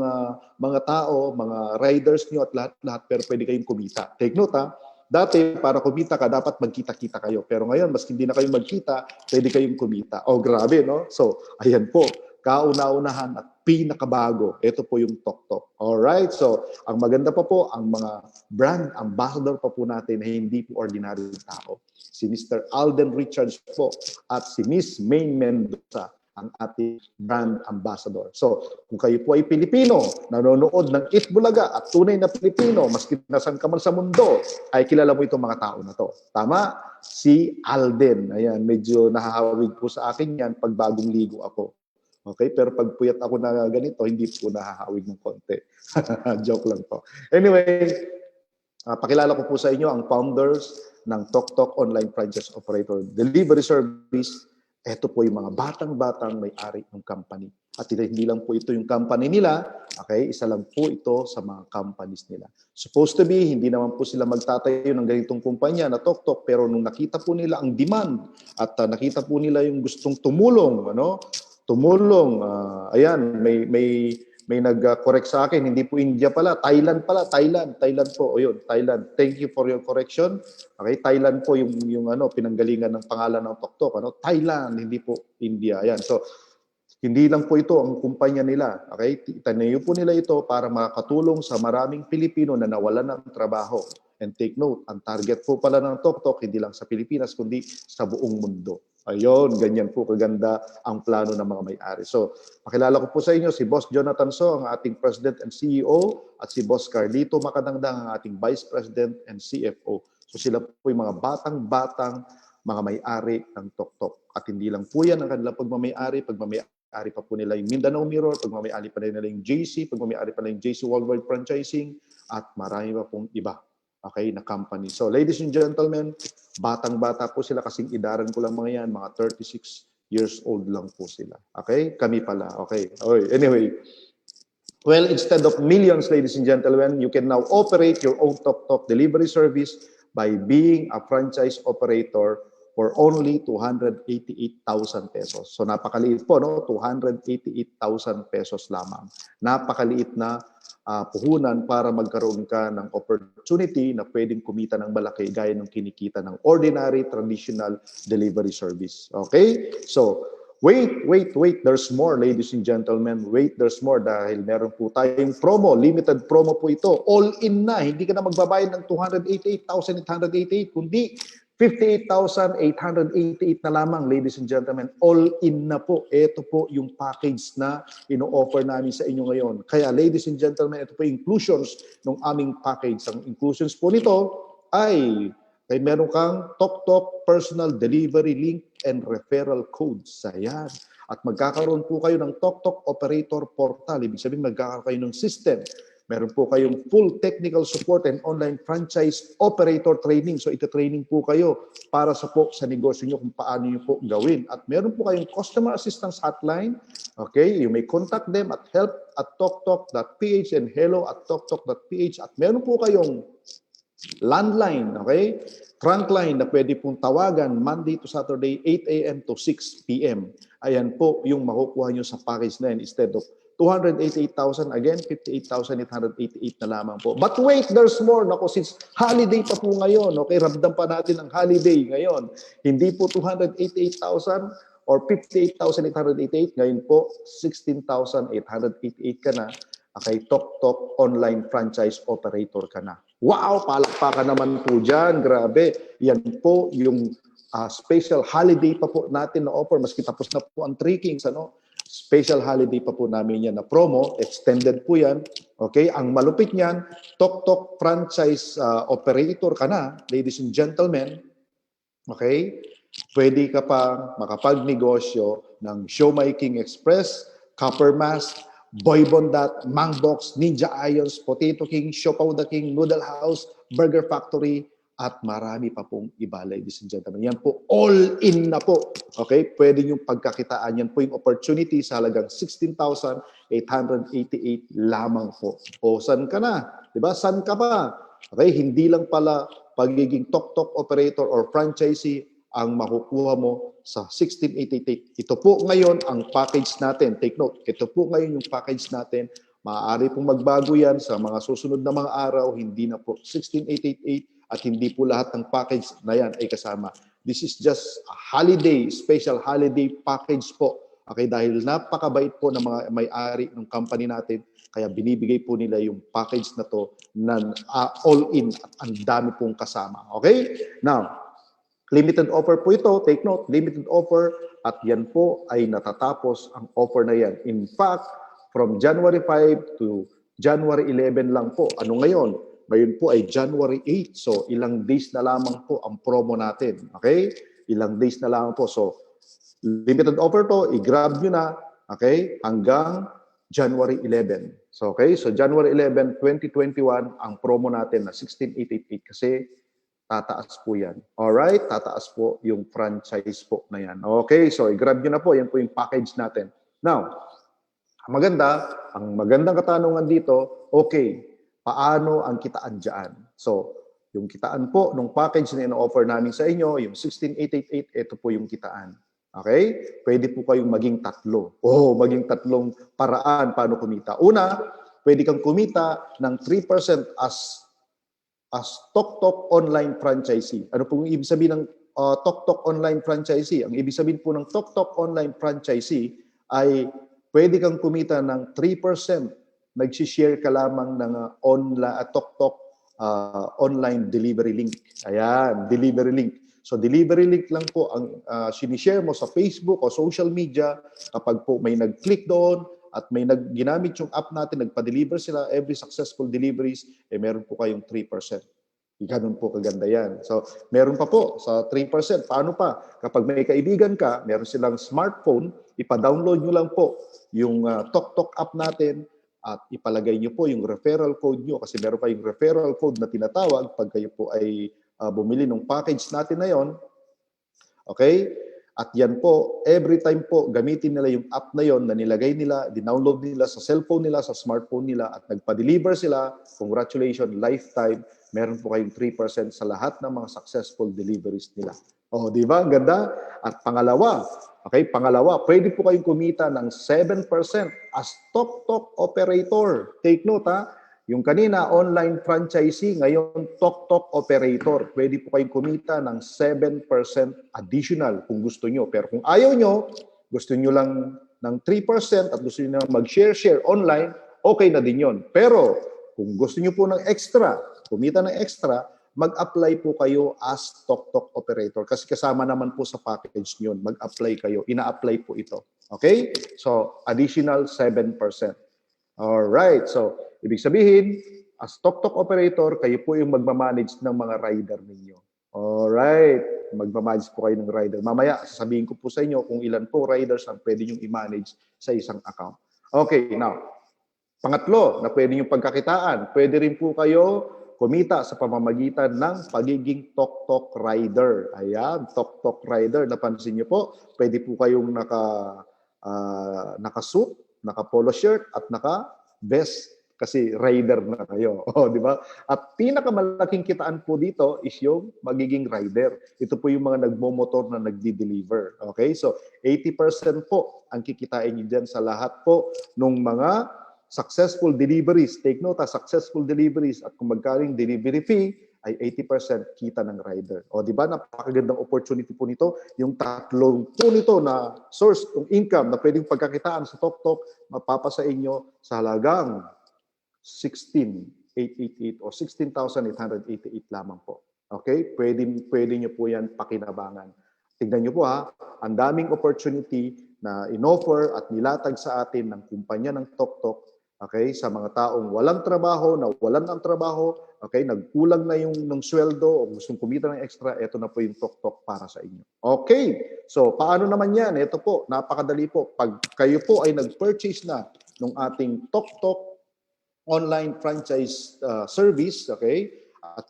mga tao, mga riders nyo at lahat-lahat, pero pwede kayong kumita. Take note, ha? Dati, para kumita ka, dapat magkita-kita kayo. Pero ngayon, mas hindi na kayo magkita, pwede kayong kumita. Oh, grabe, no? So, ayan po. Kauna-unahan at pinakabago. Ito po yung TokTok. Alright? So, ang maganda pa po, ang mga brand ambassador pa po natin ay hindi po ordinary tao. Si Mr. Alden Richards po at si Miss Maine Mendoza, ang ating brand ambassador. So, kung kayo po ay Pilipino, nanonood ng Eat Bulaga at tunay na Pilipino, maski nasan ka man sa mundo, ay kilala mo itong mga tao na to. Tama? Si Alden. Ayan, medyo nahahawig po sa akin yan pag bagong ligo ako. Okay? Pero pag puyat ako na ganito, hindi po nahahawig ng konti. Joke lang po. Anyway, pakilala ko po sa inyo ang founders ng TokTok Online Franchise Operator Delivery Service. Ito po yung mga batang-batang may-ari ng company. At hindi lang po ito yung company nila, okay? Isa lang po ito sa mga companies nila. Supposed to be, hindi naman po sila magtatayo ng ganitong kumpanya na TokTok, pero nung nakita po nila ang demand at nakita po nila yung gustong tumulong, ano? tumulong. Ayan, may nag-correct sa akin. Hindi po India pala. Thailand pala. Thailand po. O yun, Thailand. Thank you for your correction. Okay, Thailand po yung pinanggalingan ng pangalan ng Toktok. Thailand, hindi po India. Ayan. So, hindi lang po ito ang kumpanya nila. Okay? Itanayo po nila ito para makatulong sa maraming Pilipino na nawalan ng trabaho. And take note, ang target po pala ng Toktok, hindi lang sa Pilipinas, kundi sa buong mundo. Ayun, ganyan po kaganda ang plano ng mga may-ari. So, pakilala ko po sa inyo si Boss Jonathan So, ang ating President and CEO, at si Boss Carlito Macadangdang, ang ating Vice President and CFO. So, sila po yung mga batang-batang mga may-ari ng Toktok. At hindi lang po yan ang kanilang pagmamayari pa po nila yung Mindanao Mirror, pagmamayari pa nila yung JC, pagmamayari pa nila yung JC Worldwide Franchising, at marami pa pong iba. Okay, na company. So, ladies and gentlemen, batang-bata po sila, kasing idaran ko lang mga yan, mga 36 years old lang po sila. Okay? Kami pala. Okay. Anyway, well, instead of millions, ladies and gentlemen, you can now operate your own Toktok delivery service by being a franchise operator for only 288,000 pesos. So, napakaliit po, no? 288,000 pesos lamang. Napakaliit na puhunan para magkaroon ka ng opportunity na pwedeng kumita ng malaki gaya ng kinikita ng ordinary, traditional delivery service. Okay? So, wait. There's more, ladies and gentlemen. Wait, there's more dahil meron po tayong promo. Limited promo po ito. All in na. Hindi ka na magbabayad ng 288,888, kundi 58,888 na lamang, ladies and gentlemen. All in na po. Ito po yung package na ino-offer namin sa inyo ngayon. Kaya, ladies and gentlemen, ito po yung inclusions ng aming package. Ang inclusions po nito ay meron kang Toktok personal delivery link and referral codes. Ayan. At magkakaroon po kayo ng Toktok operator portal. Ibig sabihin, magkakaroon kayo ng system. Meron po kayong full technical support and online franchise operator training. So, ito-training po kayo para sa negosyo nyo kung paano nyo po gawin. At meron po kayong customer assistance hotline. Okay? You may contact them at help@toktok.ph and hello@toktok.ph. At meron po kayong landline, okay? Trunk line na pwede pong tawagan Monday to Saturday, 8 a.m. to 6 p.m. Ayan po yung makukuha nyo sa package na yan instead of 288,000, again, 58,888 na lamang po. But wait, there's more. Naku, since holiday pa po ngayon, okay, ramdam pa natin ang holiday ngayon. Hindi po 288,000 or 58,888, ngayon po 16,888 ka na. Okay, Toktok online franchise operator ka na. Wow, palakpakan naman po dyan. Grabe. Yan po yung special holiday pa po natin na offer. Maski tapos na po ang 3 Kings, ano? Special holiday pa po namin yan na promo. Extended po yan. Okay? Ang malupit niyan, Toktok franchise operator ka na, ladies and gentlemen. Okay? Pwede ka pa makapagnegosyo ng Siomai King Express, Copper Mask, Boy Bondat, Mangbox, Ninja Ions, Potato King, Siopaw the King, Noodle House, Burger Factory, at marami pa pong iba, ladies and gentlemen. Yan po, all in na po. Okay? Pwede yung pagkakitaan. Yan po yung opportunity sa halagang 16,888 lamang po. O, saan ka na? Diba? Saan ka pa? Okay? Hindi lang pala pagiging Toktok operator or franchisee ang makukuha mo sa 16,888. Ito po ngayon ang package natin. Take note, ito po ngayon yung package natin. Maaari pong magbago yan sa mga susunod na mga araw. Hindi na po 16,888 at hindi po lahat ng package na yan ay kasama. This is just a holiday, special holiday package po. Okay, dahil napakabait po ng mga may-ari ng company natin, kaya binibigay po nila yung package na to na all-in at ang dami pong kasama. Okay? Now, limited offer po ito. Take note, limited offer at yan po ay natatapos ang offer na yan. In fact, from January 5 to January 11 lang po. Ano ngayon? Ngayon po ay January 8. So, ilang days na lamang po ang promo natin. Okay? Ilang days na lamang po. So, limited offer to. I-grab nyo na. Okay? Hanggang January 11. So, okay? So, January 11, 2021, ang promo natin na 16,888 kasi tataas po yan. Alright? Tataas po yung franchise po na yan. Okay? So, i-grab nyo na po. Yan po yung package natin. Now, ang magandang katanungan dito, okay, paano ang kitaan dyan? So, yung kitaan po, nung package na ino-offer namin sa inyo, yung 16,888, ito po yung kitaan. Okay? Pwede po kayong maging tatlo. Maging tatlong paraan paano kumita. Una, pwede kang kumita ng 3% as TokTok online franchisee. Ano pong ibig sabihin ng TokTok online franchisee? Ang ibig sabihin po ng TokTok online franchisee ay pwede kang kumita ng 3%. Nag-share ka lamang ng TokTok online delivery link. Ayan, delivery link. So delivery link lang po ang sinishare mo sa Facebook o social media. Kapag po may nag-click doon at may ginamit yung app natin, nagpa-deliver sila, every successful deliveries, meron po kayong 3%. Ganun po kaganda yan. So meron pa po sa 3%. Paano pa? Kapag may kaibigan ka, meron silang smartphone, ipa-download nyo lang po yung TokTok app natin at ipalagay nyo po yung referral code nyo kasi meron pa yung referral code na tinatawag pag kayo po ay bumili ng package natin na yon. Okay? At yan po, every time po, gamitin nila yung app na yon na nilagay nila, dinownload nila sa cellphone nila, sa smartphone nila, at nagpa-deliver sila. Congratulations, lifetime. Meron po kayong 3% sa lahat ng mga successful deliveries nila. Di ba? Ang ganda. At pangalawa, pwede po kayong kumita ng 7% as TokTok operator. Take note, ha? Yung kanina, online franchisee, ngayon TokTok operator. Pwede po kayong kumita ng 7% additional kung gusto nyo. Pero kung ayaw nyo, gusto nyo lang ng 3% at gusto nyo lang mag-share online, okay na din yon. Pero kung gusto nyo po ng extra, kumita ng extra, mag-apply po kayo as TokTok operator. Kasi kasama naman po sa package nyo, mag-apply kayo. Ina-apply po ito. Okay? So, additional 7%. Alright, so ibig sabihin, as TokTok operator, kayo po yung magmamanage ng mga rider ninyo. Alright, magmamanage po kayo ng rider. Mamaya, sasabihin ko po sa inyo kung ilan po riders ang pwede nyo i-manage sa isang account. Okay, now, pangatlo na pwede nyo pagkakitaan, pwede rin po kayo kumita sa pamamagitan ng pagiging TokTok rider. Ayan, TokTok rider. Napansin nyo po, pwede po kayong naka-suit, naka-polo shirt at naka-vest kasi rider na kayo. Di ba? At pinakamalaking kitaan po dito is yung magiging rider. Ito po yung mga nagmomotor na nagdi-deliver. Okay? So, 80% po ang kikitain nyo dyan sa lahat po ng mga successful deliveries. Take note, successful deliveries at kung magkaling delivery fee ay 80% kita ng rider. Di ba? Napakagandang opportunity po nito. Yung tatlong po nito na source ng income na pwedeng pagkakitaan sa TokTok, mapapasa inyo sa halagang 16,888 o 16,888 lamang po. Okay? Pwede nyo po yan pakinabangan. Tignan nyo po ang daming opportunity na inoffer at nilatag sa atin ng kumpanya ng TokTok. Okay, sa mga taong walang trabaho, nawalan ng trabaho, okay, nagkulang na yung ng sweldo o gustong kumita ng extra, ito na po yung TokTok para sa inyo. Okay, so paano naman yan? Ito po, napakadali po. Pag kayo po ay nag-purchase na ng ating TokTok online franchise service, okay, at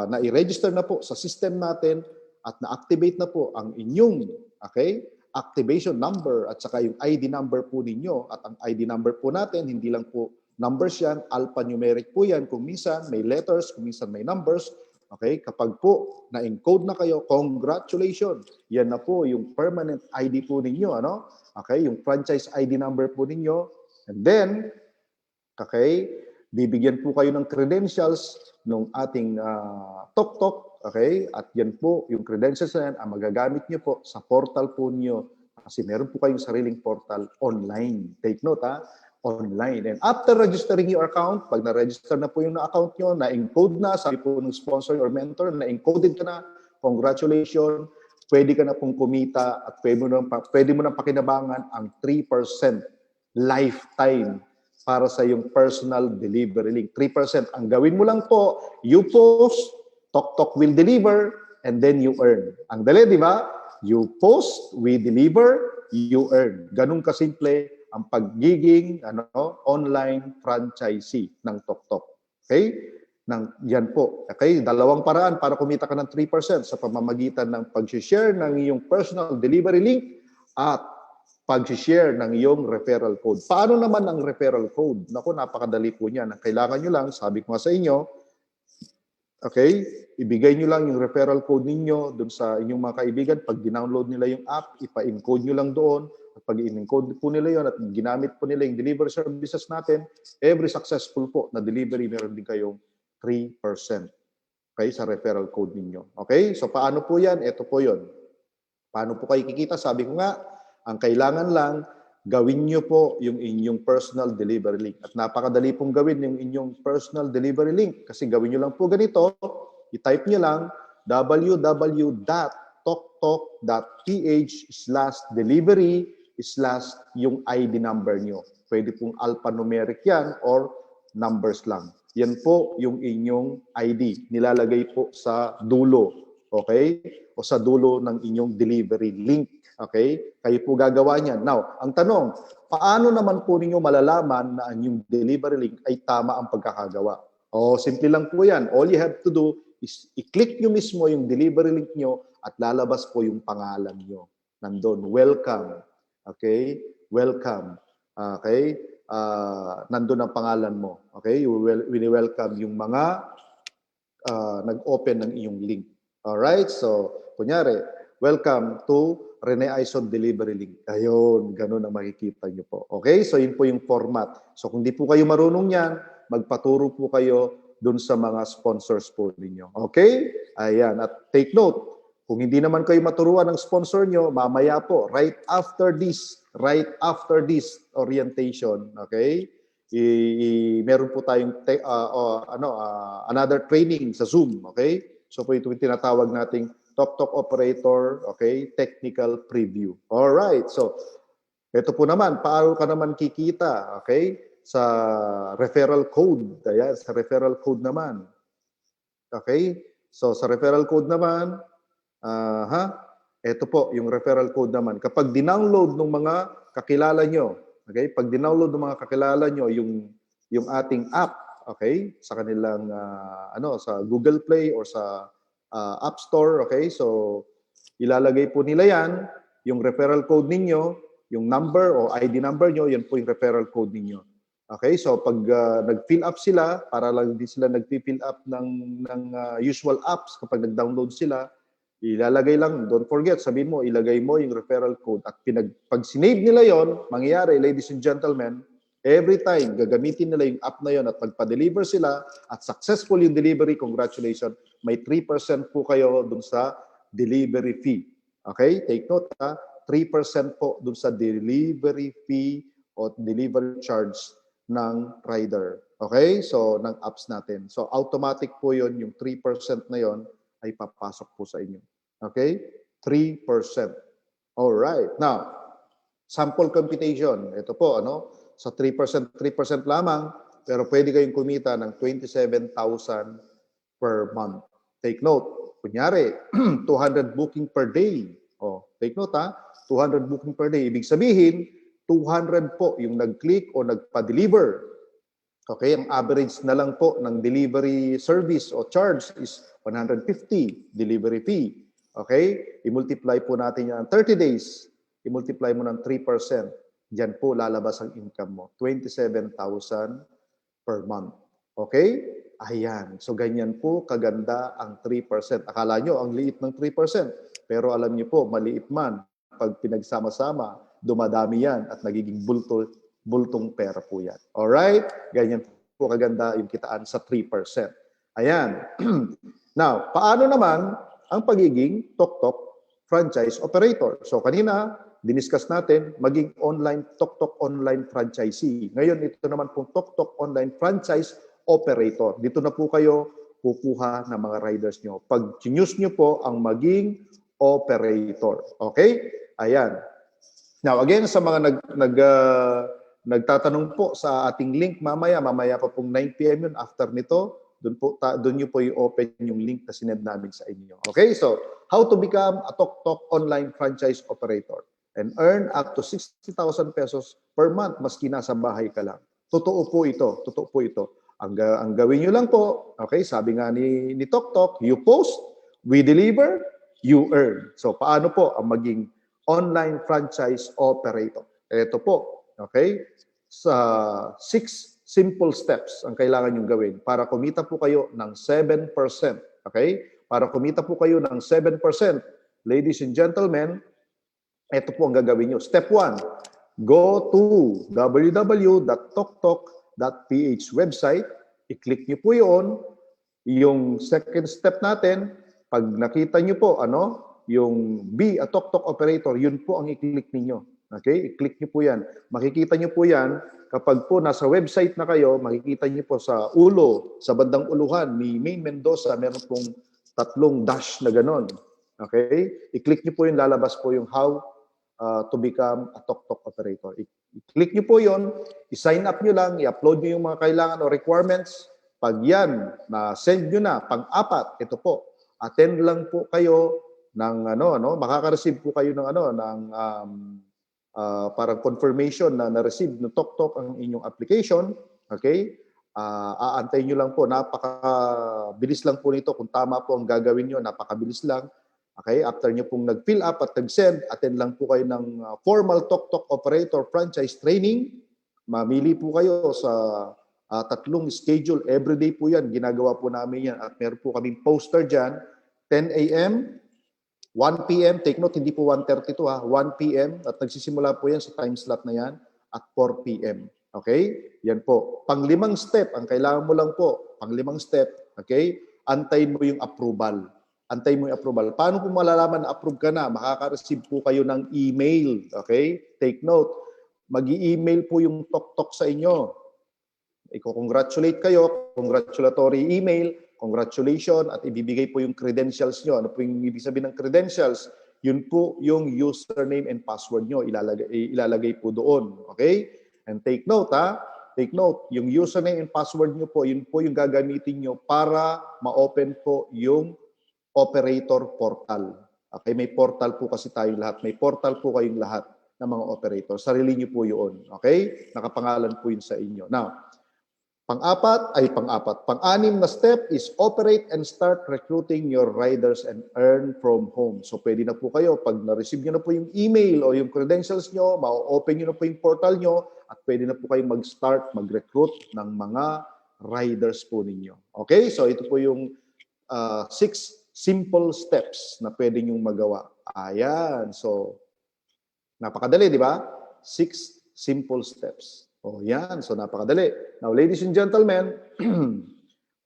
na-i-register na po sa system natin at na-activate na po ang inyong, okay, activation number at saka yung ID number po ninyo. At ang ID number po natin, hindi lang po numbers yan, alphanumeric po yan. Kung minsan may letters, kung minsan may numbers. Okay? Kapag po na-encode na kayo, congratulations. Yan na po yung permanent ID po ninyo. Ano? Okay? Yung franchise ID number po ninyo. And then, okay, bibigyan po kayo ng credentials ng ating TokTok. Okay? At yan po, yung credentials na yan, ang magagamit nyo po sa portal po nyo. Kasi meron po kayong sariling portal online. Take note, online. And after registering your account, pag na-register na po yung account nyo, na-encode na, sabi po ng sponsor or mentor, na-encoded ka na, congratulations, pwede ka na pong kumita at pwede mo na pakinabangan ang 3% lifetime para sa yung personal delivery link. 3%. Ang gawin mo lang po, you post, TokTok will deliver, and then you earn. Ang dali, di ba? You post, we deliver, you earn. Ganun kasimple ang pagiging online franchisee ng TokTok. Okay? Yan po. Okay? Dalawang paraan para kumita ka ng 3% sa pamamagitan ng pag-share ng iyong personal delivery link at pag-share ng iyong referral code. Paano naman ang referral code? Naku, napakadali po niyan. Ang kailangan nyo lang, sabi ko nga sa inyo, Okay? Ibigay nyo lang yung referral code ninyo dun sa inyong mga kaibigan. Pag dinownload nila yung app, ipa-encode nyo lang doon. At pag in-encode po nila yon at ginamit po nila yung delivery services natin, every successful po na delivery, meron din kayong 3%. Okay? Sa referral code ninyo. Okay? So paano po yan? Ito po yon. Paano po kayo kikita? Sabi ko nga, ang kailangan lang, gawin nyo po yung inyong personal delivery link. At napakadali pong gawin yung inyong personal delivery link. Kasi gawin nyo lang po ganito, i-type nyo lang www.toktok.ph/delivery/ yung ID number nyo. Pwede pong alphanumeric yan or numbers lang. Yan po yung inyong ID. Nilalagay po sa dulo. Okay? O sa dulo ng inyong delivery link. Okay? Kayo po gagawa niyan. Now, ang tanong, paano naman po ninyo malalaman na ang inyong delivery link ay tama ang pagkakagawa? O, simple lang po yan. All you have to do is i-click nyo mismo yung delivery link nyo at lalabas po yung pangalan nyo. Nandun, welcome. Okay? Welcome. Okay? Nandun ang pangalan mo. Okay? We welcome yung mga nag-open ng iyong link. Alright? So, kunyari, welcome to Rene Aison Delivery Link. Ayun, ganun ang makikita nyo po. Okay? So, yun po yung format. So, kung di po kayo marunong yan, magpaturo po kayo dun sa mga sponsors po ninyo. Okay? Ayan. At take note, kung hindi naman kayo maturuan ng sponsor nyo, mamaya po, right after this orientation, okay? Meron po tayong another training sa Zoom, okay? So po ito yung tinatawag nating TokTok Operator, okay? Technical preview. All right. So ito po naman, paano ka naman kikita, okay? Sa referral code. Ayan, sa referral code naman. Okay? So sa referral code naman, ito po yung referral code naman. Kapag dinownload ng mga kakilala nyo, okay? Pag dinownload ng mga kakilala nyo yung ating app, okay? Sa kanilang sa Google Play or sa App Store, okay? So ilalagay po nila yan, yung referral code ninyo, yung number o ID number nyo, yan po yung referral code ninyo. Okay, so pag nag-fill up sila, para lang din sila nag-fill up ng usual apps kapag nag-download sila, ilalagay lang, don't forget, sabihin mo, ilagay mo yung referral code at pag sinave nila yon, mangyayari, ladies and gentlemen, every time gagamitin nila yung app na yon at pagpa-deliver sila at successful yung delivery, congratulations, may 3% po kayo dun sa delivery fee. Okay, take note 3% po dun sa delivery fee o delivery charge ng rider. Okay? So, ng apps natin. So, automatic po yon, yung 3% na yon ay papasok po sa inyo. Okay? 3%. Alright. Now, sample computation. Ito po, sa 3% lamang, pero pwede kayong kumita ng 27,000 per month. Take note. Kunyari, 200 booking per day. Take note 200 booking per day. Ibig sabihin, 200 po yung nag-click o nagpa-deliver. Okay, ang average na lang po ng delivery service o charge is 150 delivery fee. Okay, i-multiply po natin yan 30 days. I-multiply mo ng 3%. Diyan po lalabas ang income mo. 27,000 per month. Okay? Ayan. So ganyan po kaganda ang 3%. Akala nyo ang liit ng 3%. Pero alam nyo po, maliit man. Pag pinagsama-sama, dumadami yan at nagiging bultong pera po yan. Alright? Ganyan po kaganda yung kitaan sa 3%. Ayan. Now, paano naman ang pagiging TokTok franchise operator? So kanina, diniscuss natin, maging TokTok online franchisee. Ngayon, ito naman pong TokTok online franchise operator. Dito na po kayo kukuha ng mga riders nyo. Pag news nyo po ang maging operator. Okay? Ayan. Now, again, sa mga nagtatanong po sa ating link mamaya pa pong 9 p.m. yun, after nito, doon nyo po i-open yung link na sinend namin sa inyo. Okay, so, how to become a TokTok online franchise operator and earn up to 60,000 pesos per month maski nasa bahay ka lang. Totoo po ito. Ang gawin nyo lang po, okay, sabi nga ni TokTok, you post, we deliver, you earn. So, paano po ang maging online franchise operator? Ito po, okay? Sa 6 simple steps ang kailangan niyong gawin para kumita po kayo ng 7%. Okay? Para kumita po kayo ng 7%, ladies and gentlemen, ito po ang gagawin niyo. Step 1, go to www.toktok.ph website. I-click niyo po yun. Yung second step natin, pag nakita niyo po, yung be a TokTok operator, yun po ang i-click niyo. Okay? I-click niyo po yan. Makikita niyo po yan kapag po nasa website na kayo, makikita niyo po sa ulo, sa bandang uluhan ni Maine Mendoza, meron pong 3 dash na ganon. Okay? I-click niyo po yun, lalabas po yung how to become a TokTok operator. I-click niyo po yun, i-sign up niyo lang, i-upload niyo yung mga kailangan o requirements. Pag yan, na-send nyo na, pang-apat, ito po, attend lang po kayo ng makaka-receive po kayo ng parang confirmation na na-receive ng TokTok ang inyong application. Okay? Aantayin nyo lang po, napakabilis lang po nito. Kung tama po ang gagawin nyo, napakabilis lang. Okay? After nyo pong nag-fill up at nag-send, attend lang po kayo ng formal TokTok operator franchise training. Mamili po kayo sa 3 schedule. Everyday po yan. Ginagawa po namin yan. At meron po kaming poster dyan. 10 a.m., 1 p.m. Take note, hindi po 1:30 to 1 p.m. At nagsisimula po yan sa time slot na yan at 4 p.m. Okay? Yan po. Pang-5 step. Ang kailangan mo lang po, pang-5 step. Okay? Antayin mo yung approval. Antayin mo yung approval. Paano po malalaman na approve ka na? Makaka-receive po kayo ng email. Okay? Take note. Mag-i-email po yung TokTok sa inyo. Iko-congratulate kayo, congratulatory email, congratulations, at ibibigay po yung credentials nyo. Ano po yung ibig sabihin ng credentials? Yun po yung username and password nyo. Ilalagay po doon. Okay? And take note, Take note, yung username and password nyo po, yun po yung gagamitin nyo para ma-open po yung operator portal. Okay? May portal po kasi tayong lahat. May portal po kayong lahat ng mga operator. Sarili nyo po yun. Okay? Nakapangalan po yun sa inyo. Now, pang-anim na step is operate and start recruiting your riders and earn from home. So pwede na po kayo, pag na-receive nyo na po yung email o yung credentials nyo, ma-open nyo na po yung portal nyo, at pwede na po kayong mag-start, mag-recruit ng mga riders po ninyo. Okay? So ito po yung 6 simple steps na pwede nyong magawa. Ayan. So, napakadali, di ba? 6 simple steps. O yan, so napakadali. Now, ladies and gentlemen,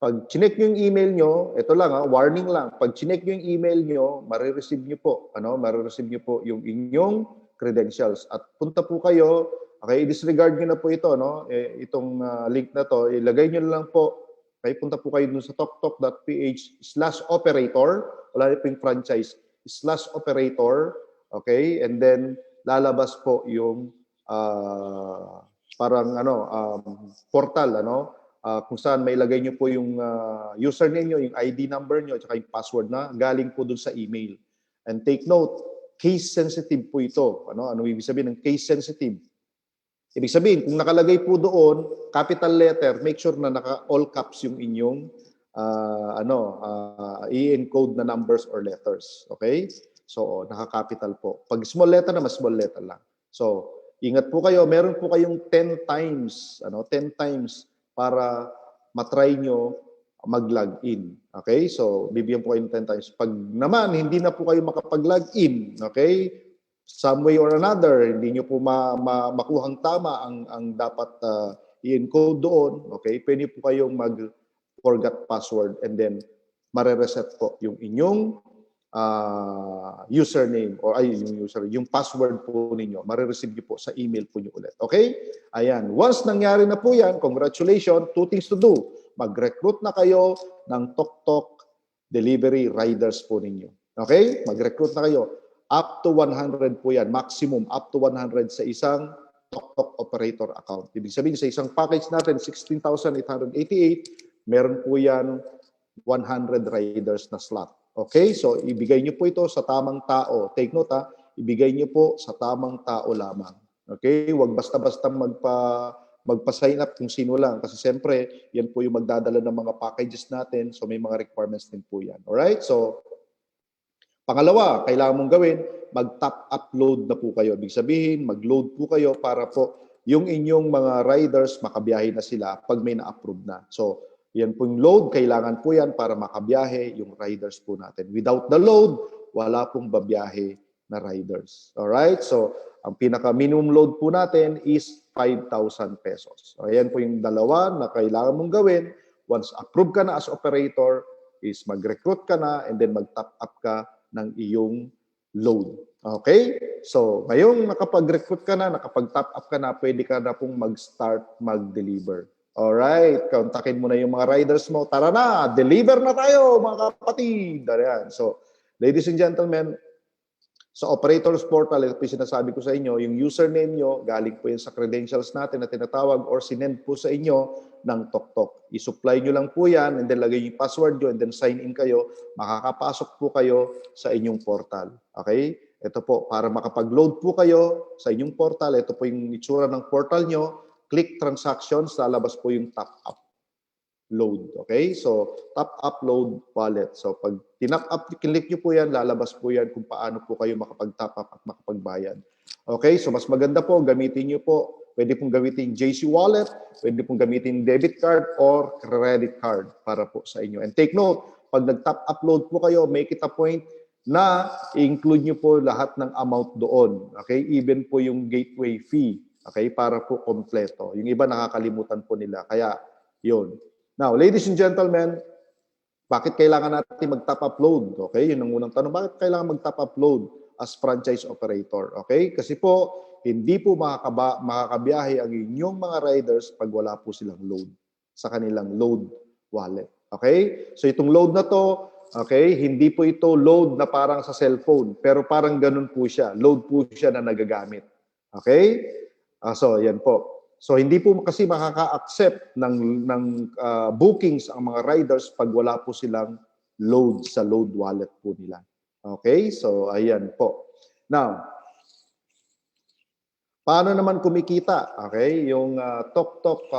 pag chinek nyo yung email nyo, ito lang warning lang, pag chinek nyo yung email nyo, marireceive nyo po, yung inyong credentials. At punta po kayo, okay, disregard nyo na po ito, itong link na to, ilagay nyo lang po, okay, punta po kayo dun sa toktok.ph/operator, wala na po yung franchise, /operator, okay, and then lalabas po yung portal, kung saan may ilagay nyo po yung username nyo, yung ID number nyo, at saka yung password na galing po dun sa email. And take note, case sensitive po ito. Ano ibig sabihin ng case sensitive? Ibig sabihin, kung nakalagay po doon, capital letter, make sure na naka-all caps yung inyong i-encode na numbers or letters. Okay? So, naka-capital po. Pag small letter na, mas small letter lang. So, ingat po kayo, meron po kayong 10 times para matry nyo mag-log-in. Okay? So, bibigyan po kayo ng 10 times. Pag naman, hindi na po kayo makapag-log-in, okay? Some way or another, hindi nyo po makuhang tama ang dapat i-encode doon, okay? Pwede po kayong mag-forgot password and then mare-reset po yung inyong username or yung password po ninyo, marireceive nyo po sa email po nyo ulit. Okay? Ayan. Once nangyari na po yan, congratulations, 2 things to do. Mag-recruit na kayo ng TokTok delivery riders po ninyo. Okay? Mag-recruit na kayo. Up to 100 po yan. Maximum up to 100 sa isang TokTok operator account. Ibig sabihin, sa isang package natin, 16,888, meron po yan 100 riders na slot. Okay, so ibigay niyo po ito sa tamang tao. Take note ibigay niyo po sa tamang tao lamang. Okay, huwag basta-basta magpa-sign up kung sino lang. Kasi siyempre, yan po yung magdadala ng mga packages natin. So may mga requirements din po yan. Alright, so pangalawa, kailangan mong gawin, mag-top upload na po kayo. Ibig sabihin, mag-load po kayo para po yung inyong mga riders makabiyahe na sila pag may na-approve na. So, yan po yung load, kailangan po yan para makabiyahe yung riders po natin. Without the load, wala pong babiyahe na riders. Alright? So, ang pinaka-minimum load po natin is 5,000 pesos. So, ayan po yung dalawa na kailangan mong gawin. Once approved ka na as operator, is mag-recruit ka na and then mag-top up ka ng iyong load. Okay? So, ngayong nakapag-recruit ka na, nakapag-top up ka na, pwede ka na pong mag-start mag-deliver. Alright, kontakin mo na yung mga riders mo. Tara na, deliver na tayo mga kapatid. Ayan. So, ladies and gentlemen, sa Operators Portal, ito po yung sinasabi ko sa inyo, yung username nyo, galing po yun sa credentials natin na tinatawag or sinend po sa inyo ng TokTok. I-supply nyo lang po yan and then lagay yung password nyo and then sign in kayo. Makakapasok po kayo sa inyong portal. Okay? Ito po, para makapag-load po kayo sa inyong portal, ito po yung itsura ng portal nyo. Click transactions, lalabas po yung top up load. Okay? So, top up load wallet. So, pag tinap up, click nyo po yan, lalabas po yan kung paano po kayo makapag-top up at makapagbayad. Okay? So, mas maganda po, gamitin nyo po. Pwede pong gamitin JC Wallet, pwede pong gamitin debit card or credit card para po sa inyo. And take note, pag nag-top upload po kayo, make it a point na i-include nyo po lahat ng amount doon. Okay? Even po yung gateway fee. Okay? Para po kompleto. Yung iba nakakalimutan po nila. Kaya, yun. Now, ladies and gentlemen, bakit kailangan natin mag-top upload? Okay? Yun ang unang tanong. Bakit kailangan mag-top upload as franchise operator? Okay? Kasi po, hindi po makakabiyahe ang inyong mga riders pag wala po silang load sa kanilang load wallet. Okay? So itong load na to, okay, hindi po ito load na parang sa cellphone, pero parang ganun po siya. Load po siya na nagagamit. Okay? So yan po. So hindi po kasi makaka-accept ng bookings ang mga riders pag wala po silang load sa load wallet po nila. Okay? So ayan po. Now, paano naman kumikita? Okay, yung TokTok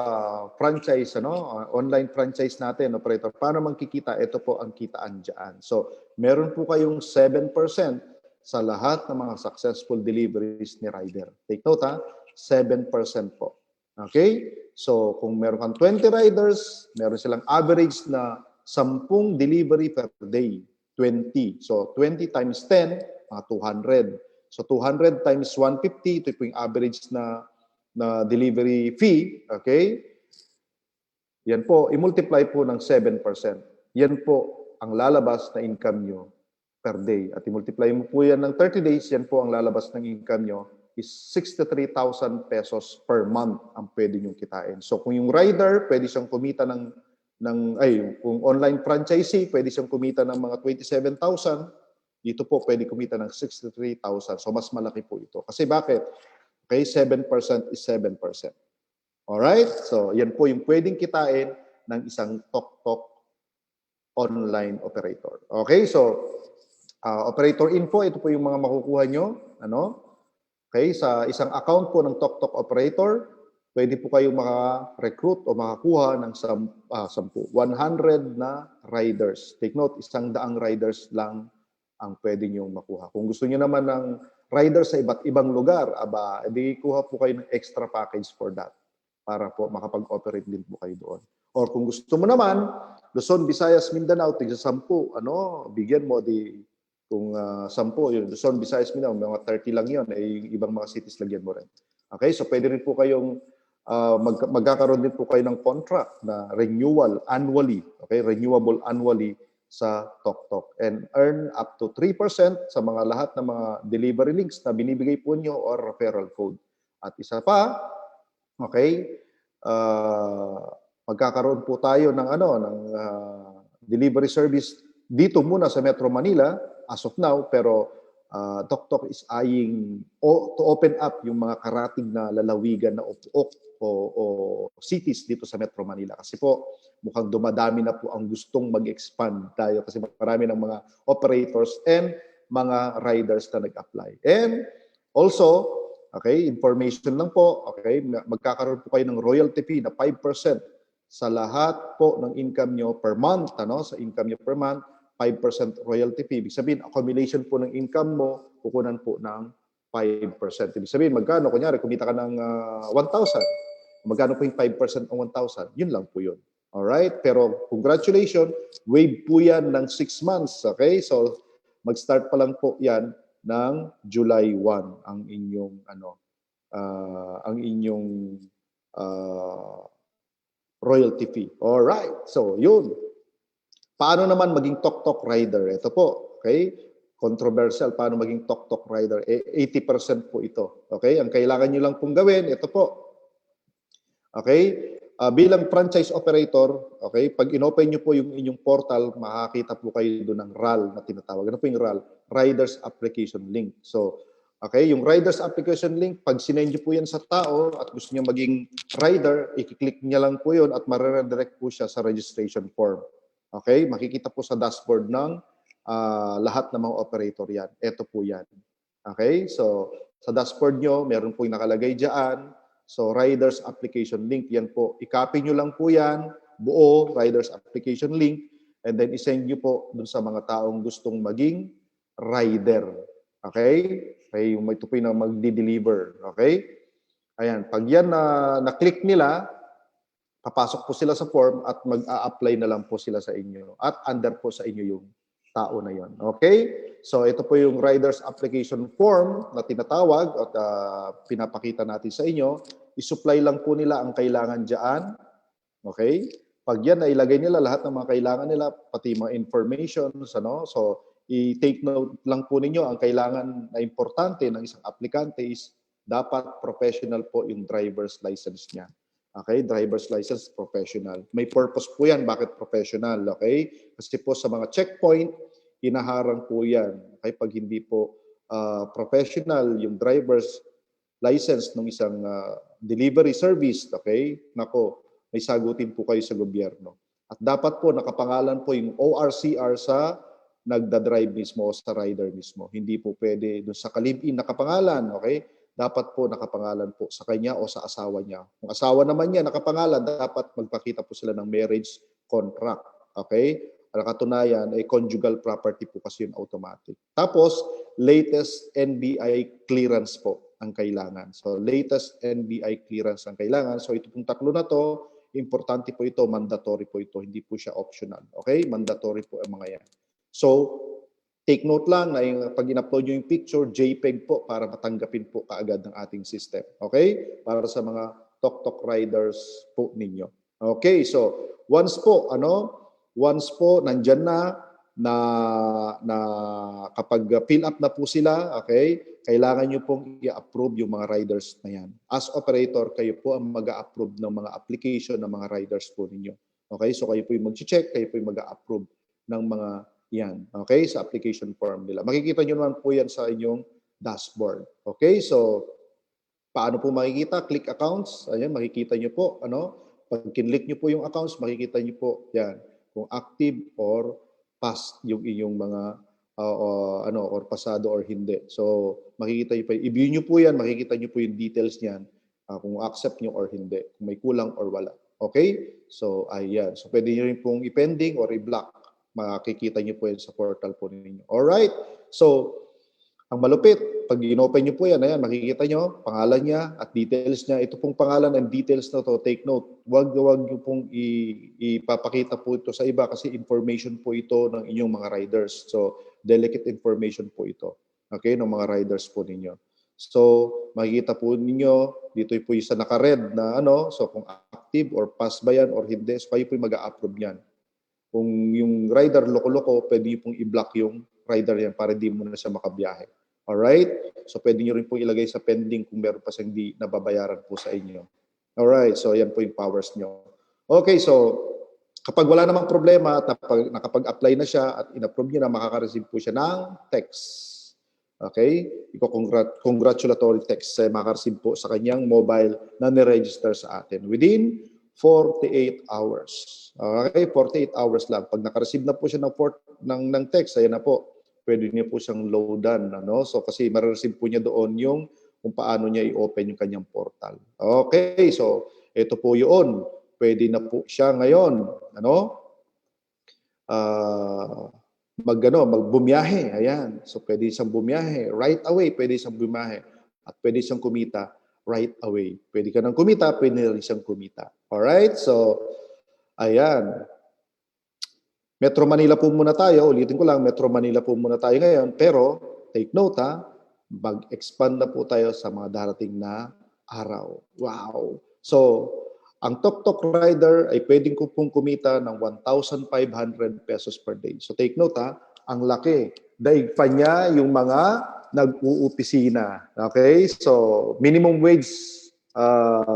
franchise, online franchise natin, operator. Paano man kikita? Ito po ang kitaan diyan. So, meron po kayong 7% sa lahat ng mga successful deliveries ni rider. Take note 7% po. Okay? So, kung meron kang 20 riders, meron silang average na 10 delivery per day. 20. So, 20 times 10, mga 200. So 200 times 150, ito po yung average na delivery fee, okay? Yan po, i-multiply po ng 7%. Yan po ang lalabas na income nyo per day. At i-multiply mo po yan ng 30 days, yan po ang lalabas ng income nyo is 63,000 pesos per month ang pwede nyo kitain. So kung yung rider, pwede siyang kumita kung online franchisee, pwede siyang kumita ng mga 27,000, dito po pwede kumita ng 63,000. So mas malaki po ito. Kasi bakit? Okay, 7% is 7%. Alright? So yan po yung pwedeng kitain ng isang TokTok online operator. Okay, so operator info, ito po yung mga makukuha nyo. Okay, sa isang account po ng TokTok operator, pwede po kayong maka-recruit o makakuha ng 100 na riders. Take note, 100 riders lang ang pwede niyong makuha. Kung gusto niyo naman ng rider sa iba't ibang lugar, edi kuha po kayo ng extra package for that para po makapag-operate din po kayo doon. Or kung gusto mo naman, Luzon, Visayas, Mindanao, tigsa 10, bigyan mo kung 10, yun, Luzon, Visayas, Mindanao, mga 30 lang yun, yung ibang mga cities lagyan mo rin. Okay, so pwede rin po kayong magkakaroon din po kayo ng contract na renewal annually, okay, renewable annually sa TokTok and earn up to 3% sa mga lahat ng mga delivery links na binibigay po niyo or referral code. At isa pa, okay, magkakaroon po tayo ng delivery service dito muna sa Metro Manila as of now, pero TokTok is eyeing to open up yung mga karatig na lalawigan na o cities dito sa Metro Manila. Kasi po, mukhang dumadami na po ang gustong mag-expand tayo kasi marami ng mga operators and mga riders na nag-apply. And also, okay, information lang po, okay, magkakaroon po kayo ng royalty fee na 5% sa lahat po ng income nyo per month, sa income nyo per month, 5% royalty fee. Ibig sabihin, accumulation po ng income mo, kukunan po ng 5%. Ibig sabihin, magkano? Kunyari, kumita ka ng 1,000. Magkano po yung 5% ng 1,000? Yun lang po yun. Alright? Pero congratulations, wave po yan ng 6 months. Okay? So, mag-start pa lang po yan ng July 1 ang inyong royalty fee. Alright. So, yun. Paano naman maging tok-tok rider? Ito po. Okay? Controversial. Paano maging tok-tok rider? 80% po ito. Okay? Ang kailangan nyo lang pong gawin, ito po. Okay? Bilang franchise operator, okay, pag inopen nyo po yung inyong portal, makakita po kayo doon ng RAL na tinatawag. Ano po yung RAL? Riders Application Link. So, okay, yung Riders Application Link, pag sinend nyo po yan sa tao at gusto niya maging rider, i-click niya lang po yun at mariredirect po siya sa registration form. Okay, makikita po sa dashboard ng lahat ng mga operator yan. Ito po yan. Okay, so sa dashboard nyo, meron po yung nakalagay dyan. So, Riders Application Link, yan po. I-copy nyo lang po yan, buo, Riders Application Link, and then isend nyo po dun sa mga taong gustong maging rider. Okay? Okay, yung may tupoy na magdi-deliver. Okay? Ayan, pag yan na-click nila, papasok po sila sa form at mag-a-apply na lang po sila sa inyo. At under po sa inyo yung tao na yon. Okay? So, ito po yung Riders Application Form na tinatawag at pinapakita natin sa inyo. I-supply lang po nila ang kailangan dyan. Okay? Pag yan, nailagay nila lahat ng mga kailangan nila, pati mga informations, ano? So, i-take note lang po ninyo, ang kailangan na importante ng isang aplikante is dapat professional po yung driver's license niya. Okay? Driver's license, professional. May purpose po yan. Bakit professional? Okay? Kasi po sa mga checkpoint, hinaharang po yan. Okay? Pag hindi po professional yung driver's license ng isang delivery service, okay? Nako, may sagutin po kayo sa gobyerno. At dapat po nakapangalan po yung ORCR sa nagda-drive mismo o sa rider mismo. Hindi po pwede doon sa kalib-in nakapangalan, okay? Dapat po nakapangalan po sa kanya o sa asawa niya. Kung asawa naman niya nakapangalan, dapat magpakita po sila ng marriage contract. Okay? Ang katunayan ay conjugal property po kasi yun automatic. Tapos, latest NBI clearance po ang kailangan. So, latest NBI clearance ang kailangan. So, ito pong tatlo na to, importante po ito, mandatory po ito, hindi po siya optional. Okay? Mandatory po ang mga yan. So, take note lang na yung, pag in-upload nyo yung picture, JPEG po para matanggapin po kaagad ng ating system. Okay? Para sa mga tok-tok riders po ninyo. Okay, so once po nandyan na kapag fill up na po sila, okay, kailangan nyo pong i-approve yung mga riders na yan. As operator, kayo po ang mag-a-approve ng mga application ng mga riders po ninyo. Okay, so kayo po yung mag-check, kayo po yung mag-a-approve ng mga yan, okay, sa application form nila. Makikita nyo naman po yan sa inyong dashboard. Okay, so paano po makikita? Click accounts. Ayan, makikita nyo po, pag kinlik nyo po yung accounts, makikita nyo po yan, kung active or past yung inyong mga or pasado or hindi. So, makikita nyo po, i-view nyo po yan, makikita nyo po yung details niyan, kung accept nyo or hindi, kung may kulang or wala. Okay? So, ayan. So, pwede nyo rin pong i-pending or i-block. Makikita nyo po yan sa portal po ninyo. Alright? So, ang malupit, pag in-open nyo po yan, ayan, makikita nyo, pangalan niya at details niya. Ito pong pangalan and details na to, take note. Huwag nyo pong ipapakita po ito sa iba kasi information po ito ng inyong mga riders. So, delicate information po ito. Okay? Ng mga riders po ninyo. So, makikita po ninyo, dito po yung sa naka-red na so kung active or pass ba yan or hindi, so kayo po yung mag-a-approve yan. Kung yung rider loko-loko, pwede pong i-block yung rider yan para di mo na siya makabiyahe. Alright? So, pwede nyo rin pong ilagay sa pending kung meron pa siyang di nababayaran po sa inyo. Alright? So, yan po yung powers nyo. Okay, so, kapag wala namang problema at nakapag-apply na siya at in-approve nyo na, makaka-receive po siya ng text. Okay? Congratulatory text. Makaka-receive po sa kanyang mobile na niregister sa atin within 48 hours. Okay? 48 hours lang. Pag naka-receive na po siya ng text, ayan na po. Pwede niya po siyang loadan. So, kasi marireceive po niya doon yung kung paano niya i-open yung kanyang portal. Okay, so, ito po yun. Pwede na po siya ngayon. magbumiyahe. Ayan. So pwede siyang bumiyahe right away, pwede siyang bumiyahe at pwede siyang kumita right away. Pwede ka nang kumita, pwede rin siyang kumita. Alright? So, ayan. Metro Manila po muna tayo. Ulitin ko lang, Metro Manila po muna tayo ngayon. Pero, take note ha, mag-expand na po tayo sa mga darating na araw. Wow! So, ang Tok Rider ay pwedeng ko pong kumita ng 1,500 pesos per day. So, take note ha, ang laki. Daig pa niya yung mga nag-uupisina. Okay? So, minimum wage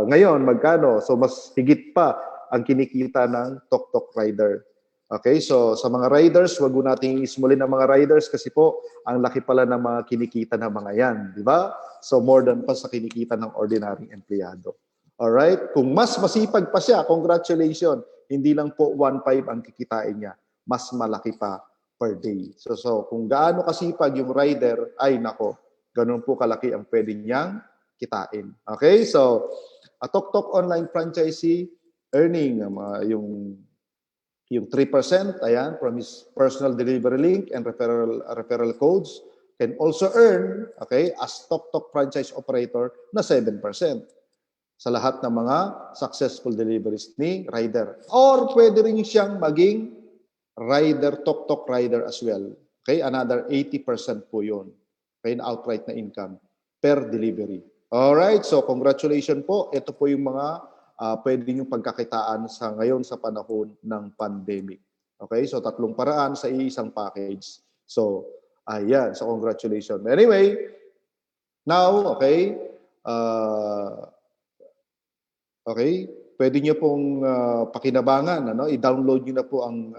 ngayon, magkano? So, mas higit pa ang kinikita ng Tok Rider. Okay, so sa mga riders, wag mo nating ismulin ang mga riders kasi po, ang laki pala ng mga kinikita ng mga yan, di ba? So more than pa sa kinikita ng ordinary empleyado. Alright? Kung mas masipag pa siya, congratulations, hindi lang po 1.5 ang kikitain niya, mas malaki pa per day. So kung gaano kasipag yung rider, ay nako, ganun po kalaki ang pwede niyang kitain. Okay, so a Tok online franchisee earning yung 3%, ayan, from his personal delivery link and referral codes can also earn, okay, as Tok franchise operator na 7% sa lahat ng mga successful deliveries ni rider. Or pwede rin siyang maging rider, Tok rider as well. Okay, another 80% po yun. Okay, na outright na income per delivery. Alright, so congratulations po. Ito po yung mga pwede nyo pagkakitaan sa ngayon sa panahon ng pandemic. Okay? So, 3 paraan sa isang package. So, ayan. So, congratulations. Anyway, now, okay, okay, pwede nyo pong pakinabangan, i-download nyo na po ang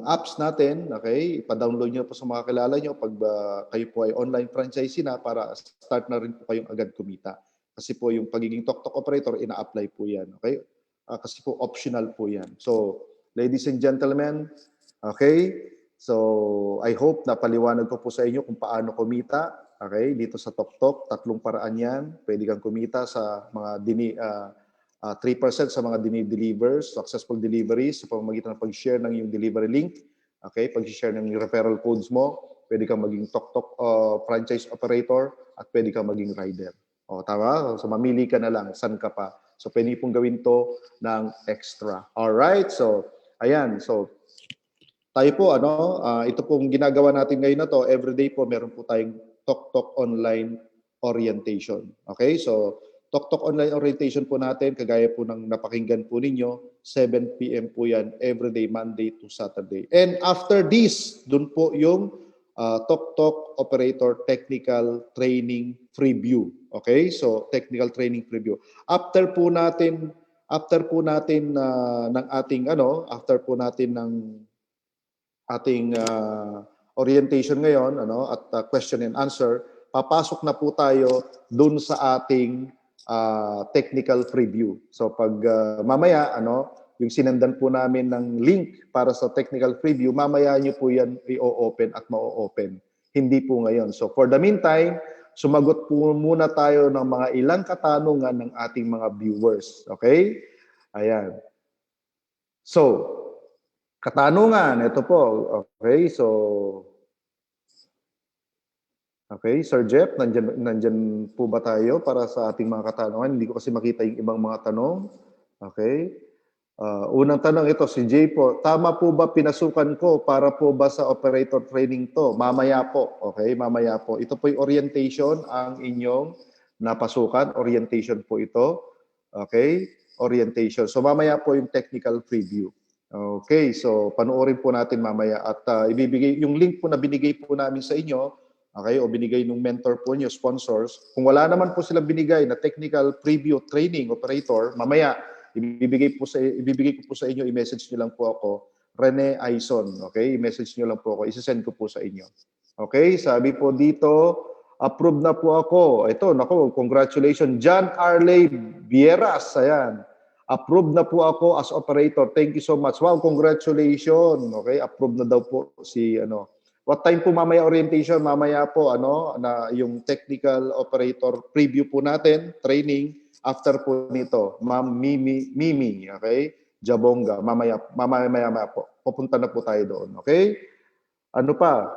apps natin, okay? I-download nyo po sa mga kilala nyo pag kayo po ay online franchisee na para start na rin po kayong agad kumita. Kasi po yung pagiging Tok operator, ina-apply po yan. Okay? Kasi po optional po yan. So, ladies and gentlemen, okay? So, I hope na paliwanag ko po sa inyo kung paano kumita. Okay? Dito sa Tok, 3 paraan yan. Pwede kang kumita sa mga 3% sa mga dini-delivers, successful deliveries, sa pamamagitan ng pag-share ng yung delivery link. Okay? Pag-share ng yung referral codes mo, pwede kang maging Tok franchise operator at pwede kang maging rider. O, tama? So, mamili ka na lang. San ka pa? So, pwede pong gawin to ng extra. Alright? So, ayan. So, tayo po, ito pong ginagawa natin ngayon na to. Everyday po, meron po tayong Tok online orientation. Okay? So, Tok online orientation po natin, kagaya po ng napakinggan po ninyo, 7 p.m. po yan, everyday, Monday to Saturday. And after this, dun po yung Tok operator technical training preview. Okay? So, technical training preview. After po natin ng ating orientation ngayon, at question and answer, papasok na po tayo dun sa ating technical preview. So, pag mamaya, yung sinendan po namin ng link para sa technical preview, mamaya nyo po yan i-open at ma-open. Hindi po ngayon. So for the meantime, sumagot po muna tayo ng mga ilang katanungan ng ating mga viewers. Okay? Ayan. So, katanungan, ito po. Okay, so, okay, Sir Jeff, nandyan po ba tayo para sa ating mga katanungan? Hindi ko kasi makita yung ibang mga tanong. Okay. Unang tanong ito, si Jay po, tama po ba pinasukan ko para po ba sa operator training to? Mamaya po, okay? Mamaya po. Ito po yung orientation ang inyong napasukan. Orientation po ito. Okay? Orientation. So mamaya po yung technical preview. Okay, so panoorin po natin mamaya at ibibigay yung link po na binigay po namin sa inyo, okay, o binigay ng mentor po niyo, sponsors. Kung wala naman po silang binigay na technical preview training operator, mamaya ibibigay ko po sa inyo, i-message niyo lang po ako, Rene Aison, okay? I-message niyo lang po ako, i-send ko po sa inyo. Okay, sabi po dito, approve na po ako. Ito, nako, congratulations. John Arley Vieras, ayan. Approve na po ako as operator. Thank you so much. Wow, congratulations. Okay, approve na daw po si What time po mamaya orientation? Mamaya po na yung technical operator preview po natin, training after po nito. Ma'am Mimi, okay? Jabonga. Mamaya po. Pupunta na po tayo doon. Okay? Ano pa?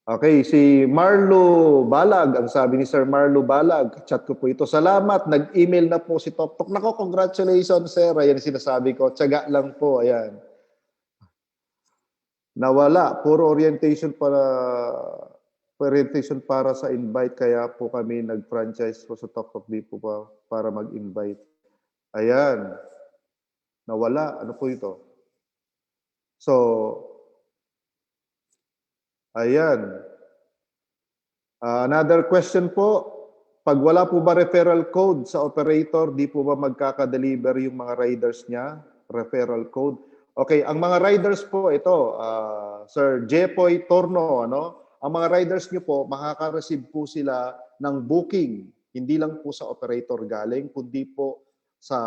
Okay, si Marlo Balag, ang sabi ni Sir Marlo Balag, chat ko po ito. Salamat, nag-email na po si Toktok. Nako, congratulations sir. Ayan sinasabi ko. Tiyaga lang po, ayan. Nawala, puro orientation para sa invite, kaya po kami nag-franchise po sa Toktok, di po pa para mag-invite. Ayan. Nawala, ano po ito? So, ayan. Another question po, pag wala po ba referral code sa operator, di po ba magkaka-deliver yung mga riders niya? Referral code. Okay, ang mga riders po, ito, Sir Jepoy Torno, ano? Ang mga riders niyo po, makaka-receive po sila ng booking. Hindi lang po sa operator galing, kundi po sa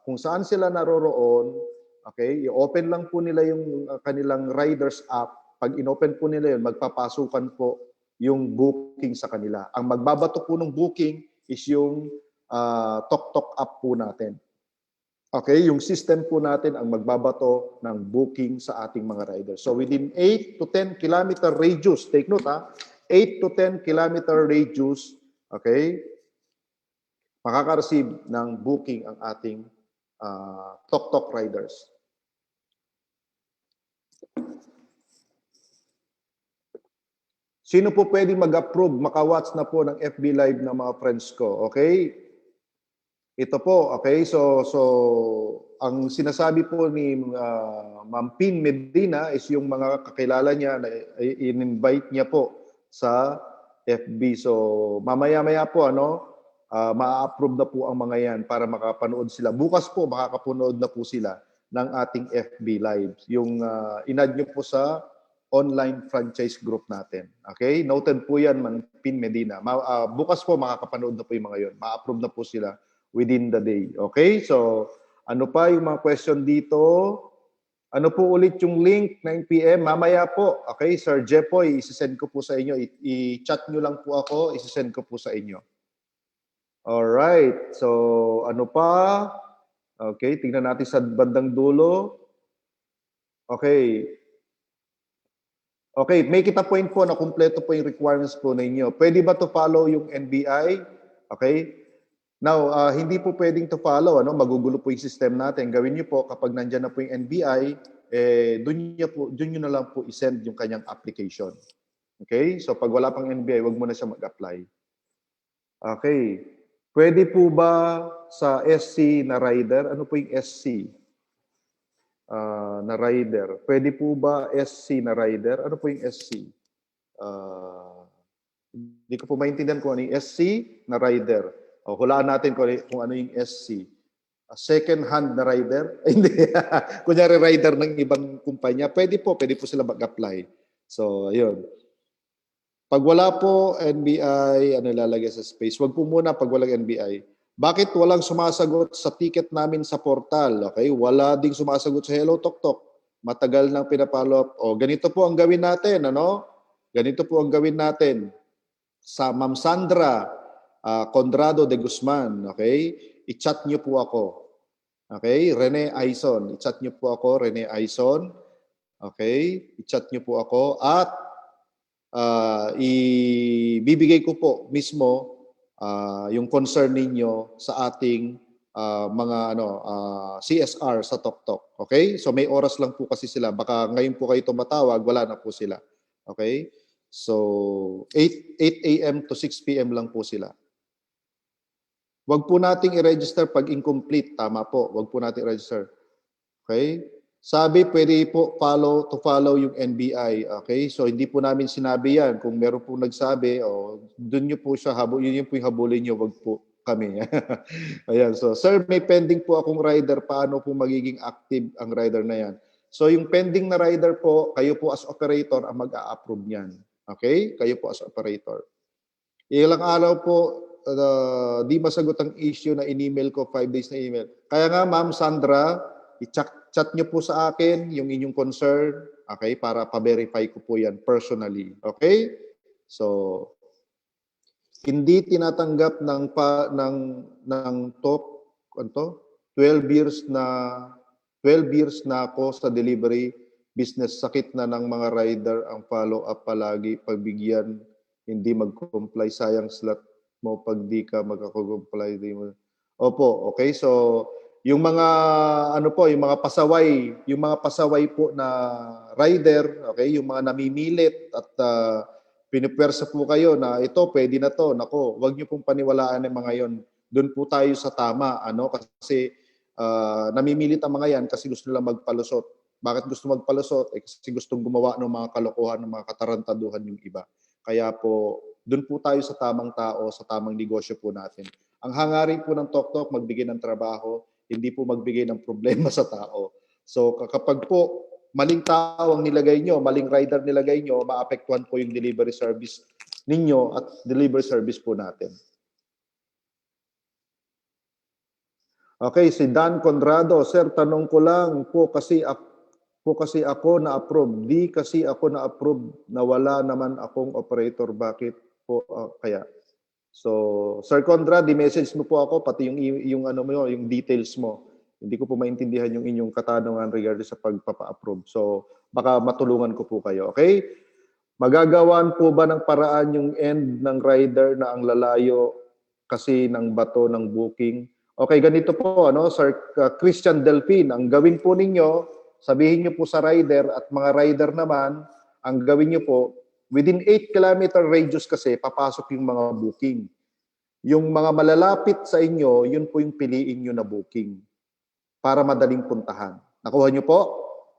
kung saan sila naroroon. Okay, i-open lang po nila yung kanilang riders app. Pag in-open po nila yun, magpapasukan po yung booking sa kanila. Ang magbabato po ng booking is yung Toktok app po natin. Okay, yung system po natin ang magbabato ng booking sa ating mga riders. So within 8 to 10 kilometer radius, take note 8 to 10 kilometer radius, okay, makaka-receive ng booking ang ating Toktok riders. Sino po pwedeng mag-approve, maka-watch na po ng FB Live ng mga friends ko? Okay? Ito po, okay? So ang sinasabi po ni Ma'am Pin Medina is yung mga kakilala niya na in-invite niya po sa FB. So mamaya-maya po, ma-approve na po ang mga yan para makapanood sila. Bukas po, makakapanood na po sila ng ating FB Live. Yung in-add nyo po sa online franchise group natin. Okay? Noted po yan, Ma'am Pin Medina. Bukas po, makakapanood na po yung mga yun. Ma-approve na po sila within the day. Okay? So, ano pa yung mga question dito? Ano po ulit yung link, 9 PM? Mamaya po. Okay? Sir Jepoy, isisend ko po sa inyo. I-chat nyo lang po ako, isisend ko po sa inyo. Alright. So, ano pa? Okay, tingnan natin sa bandang dulo. Okay. Okay, make it a point po na kumpleto po yung requirements po ninyo. Pwede ba to follow yung NBI? Okay? Now, hindi po pwedeng to follow, magugulo po yung system natin. Gawin niyo po kapag nandiyan na po yung NBI, doon niyo na lang po i-send yung kanyang application. Okay? So pag wala pang NBI, wag mo na siya mag-apply. Okay. Pwede po ba sa SC na rider? Ano po yung SC? Na rider. Pwede po ba SC na rider? Ano po yung SC? Hindi ko po maintindihan kung ano yung SC na rider. Hulaan natin kung ano yung SC. Second hand na rider? Hindi. Kunyari rider ng ibang kumpanya. Pwede po sila mag-apply. So, ayun. Pag wala po NBI, ilalagay sa space? Wag po muna pag walang NBI. Bakit walang sumasagot sa ticket namin sa portal? Okay? Wala ding sumasagot sa Hello Toktok. Matagal nang pinapollow up. Ganito po ang gawin natin, Ganito po ang gawin natin. Sa Ma'am Sandra Condrado de Guzman, okay? I-chat niyo po ako. Okay? Rene Aison. I-chat niyo po ako, Rene Aison. Okay? I-chat niyo po ako at ibibigay ko po mismo yung concern ninyo sa ating mga CSR sa Toktok. Okay? So may oras lang po kasi sila. Baka ngayon po kayo tumatawag, wala na po sila. Okay? So 8 AM to 6 PM lang po sila. Wag po nating i-register pag incomplete. Tama po. Wag po nating i-register. Okay? Sabi, pwede po follow yung NBI. Okay? So, hindi po namin sinabi yan. Kung meron po nagsabi, doon nyo po siya, yun yung po yung habulin nyo, wag po kami. Ayan. So, sir, may pending po akong rider. Paano po magiging active ang rider na yan? So, yung pending na rider po, kayo po as operator ang mag-a-approve niyan. Okay? Kayo po as operator. Ilang araw po, di masagot ang issue na in-email ko, 5 days na email. Kaya nga, Ma'am Sandra, i-chat nyo po sa akin yung inyong concern, okay, para pa-verify ko po yan personally. Okay? So, hindi tinatanggap ng top 20 12 years na ako sa delivery business. Sakit na ng mga rider ang follow-up palagi. Pagbigyan, hindi mag-comply. Sayang slot mo pag di ka magkakakomply. Opo, okay. So, yung mga yung mga pasaway po na rider, okay, yung mga namimilit at pinipwersa po kayo na ito pwede na to. Nako, wag niyo pong paniwalaan ng mga 'yon. Doon po tayo sa tama, kasi namimilit ang mga yan kasi gusto nilang magpalusot. Bakit gusto magpalusot? Kasi gustong gumawa ng mga kalokohan, ng mga katarantaduhan yung iba. Kaya po, doon po tayo sa tamang tao, sa tamang negosyo po natin. Ang hangarin po ng Tok Tok, magbigay ng trabaho, hindi po magbigay ng problema sa tao. So kapag po maling tao ang nilagay nyo, maling rider nilagay nyo, maapektuhan po yung delivery service ninyo at delivery service po natin. Okay, si Dan Conrado, Sir, tanong ko lang po kasi ako na-approve. Di kasi ako na-approve na wala naman akong operator. Bakit po kaya? So, Sir Conrad, di-message mo po ako pati yung details mo. Hindi ko po maintindihan yung inyong katanungan regarding sa pagpapa-approve. So, baka matulungan ko po kayo. Okay? Magagawan po ba ng paraan yung end ng rider na ang lalayo kasi ng bato ng booking? Okay, ganito po, Sir Christian Delphin, ang gawin po ninyo, sabihin nyo po sa rider at mga rider naman, ang gawin nyo po, within 8 kilometer radius kasi, papasok yung mga booking. Yung mga malalapit sa inyo, yun po yung piliin nyo na booking para madaling puntahan. Nakuha nyo po?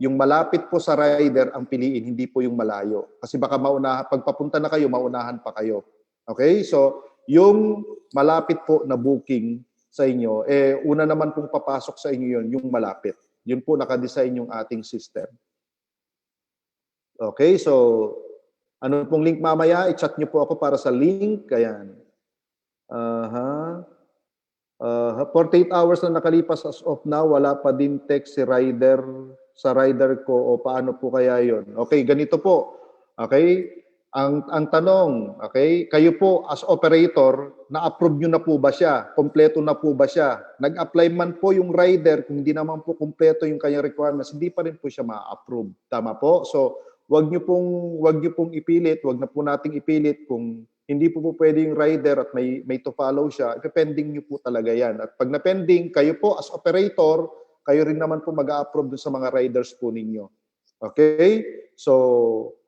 Yung malapit po sa rider ang piliin, hindi po yung malayo. Kasi baka pagpapunta na kayo, maunahan pa kayo. Okay? So, yung malapit po na booking sa inyo, una naman pong papasok sa inyo yun, yung malapit. Yun po nakadesign yung ating system. Okay, so, ano pong link mamaya? I-chat nyo po ako para sa link. Ayan. 48 hours na nakalipas as of now, wala pa din text sa rider ko o paano po kaya yun? Okay, ganito po. Okay? Ang tanong, okay, kayo po as operator, na-approve nyo na po ba siya? Kompleto na po ba siya? Nag-apply man po yung rider, kung hindi naman po kompleto yung kanyang requirements, hindi pa rin po siya ma-approve. Tama po? So, wag nyo pong ipilit, wag na po nating ipilit kung hindi po pwede yung rider at may to follow siya, ipepending nyo po talaga yan. At pag na-pending, kayo po as operator, kayo rin naman po mag-a-approve sa mga riders po ninyo. Okay? So,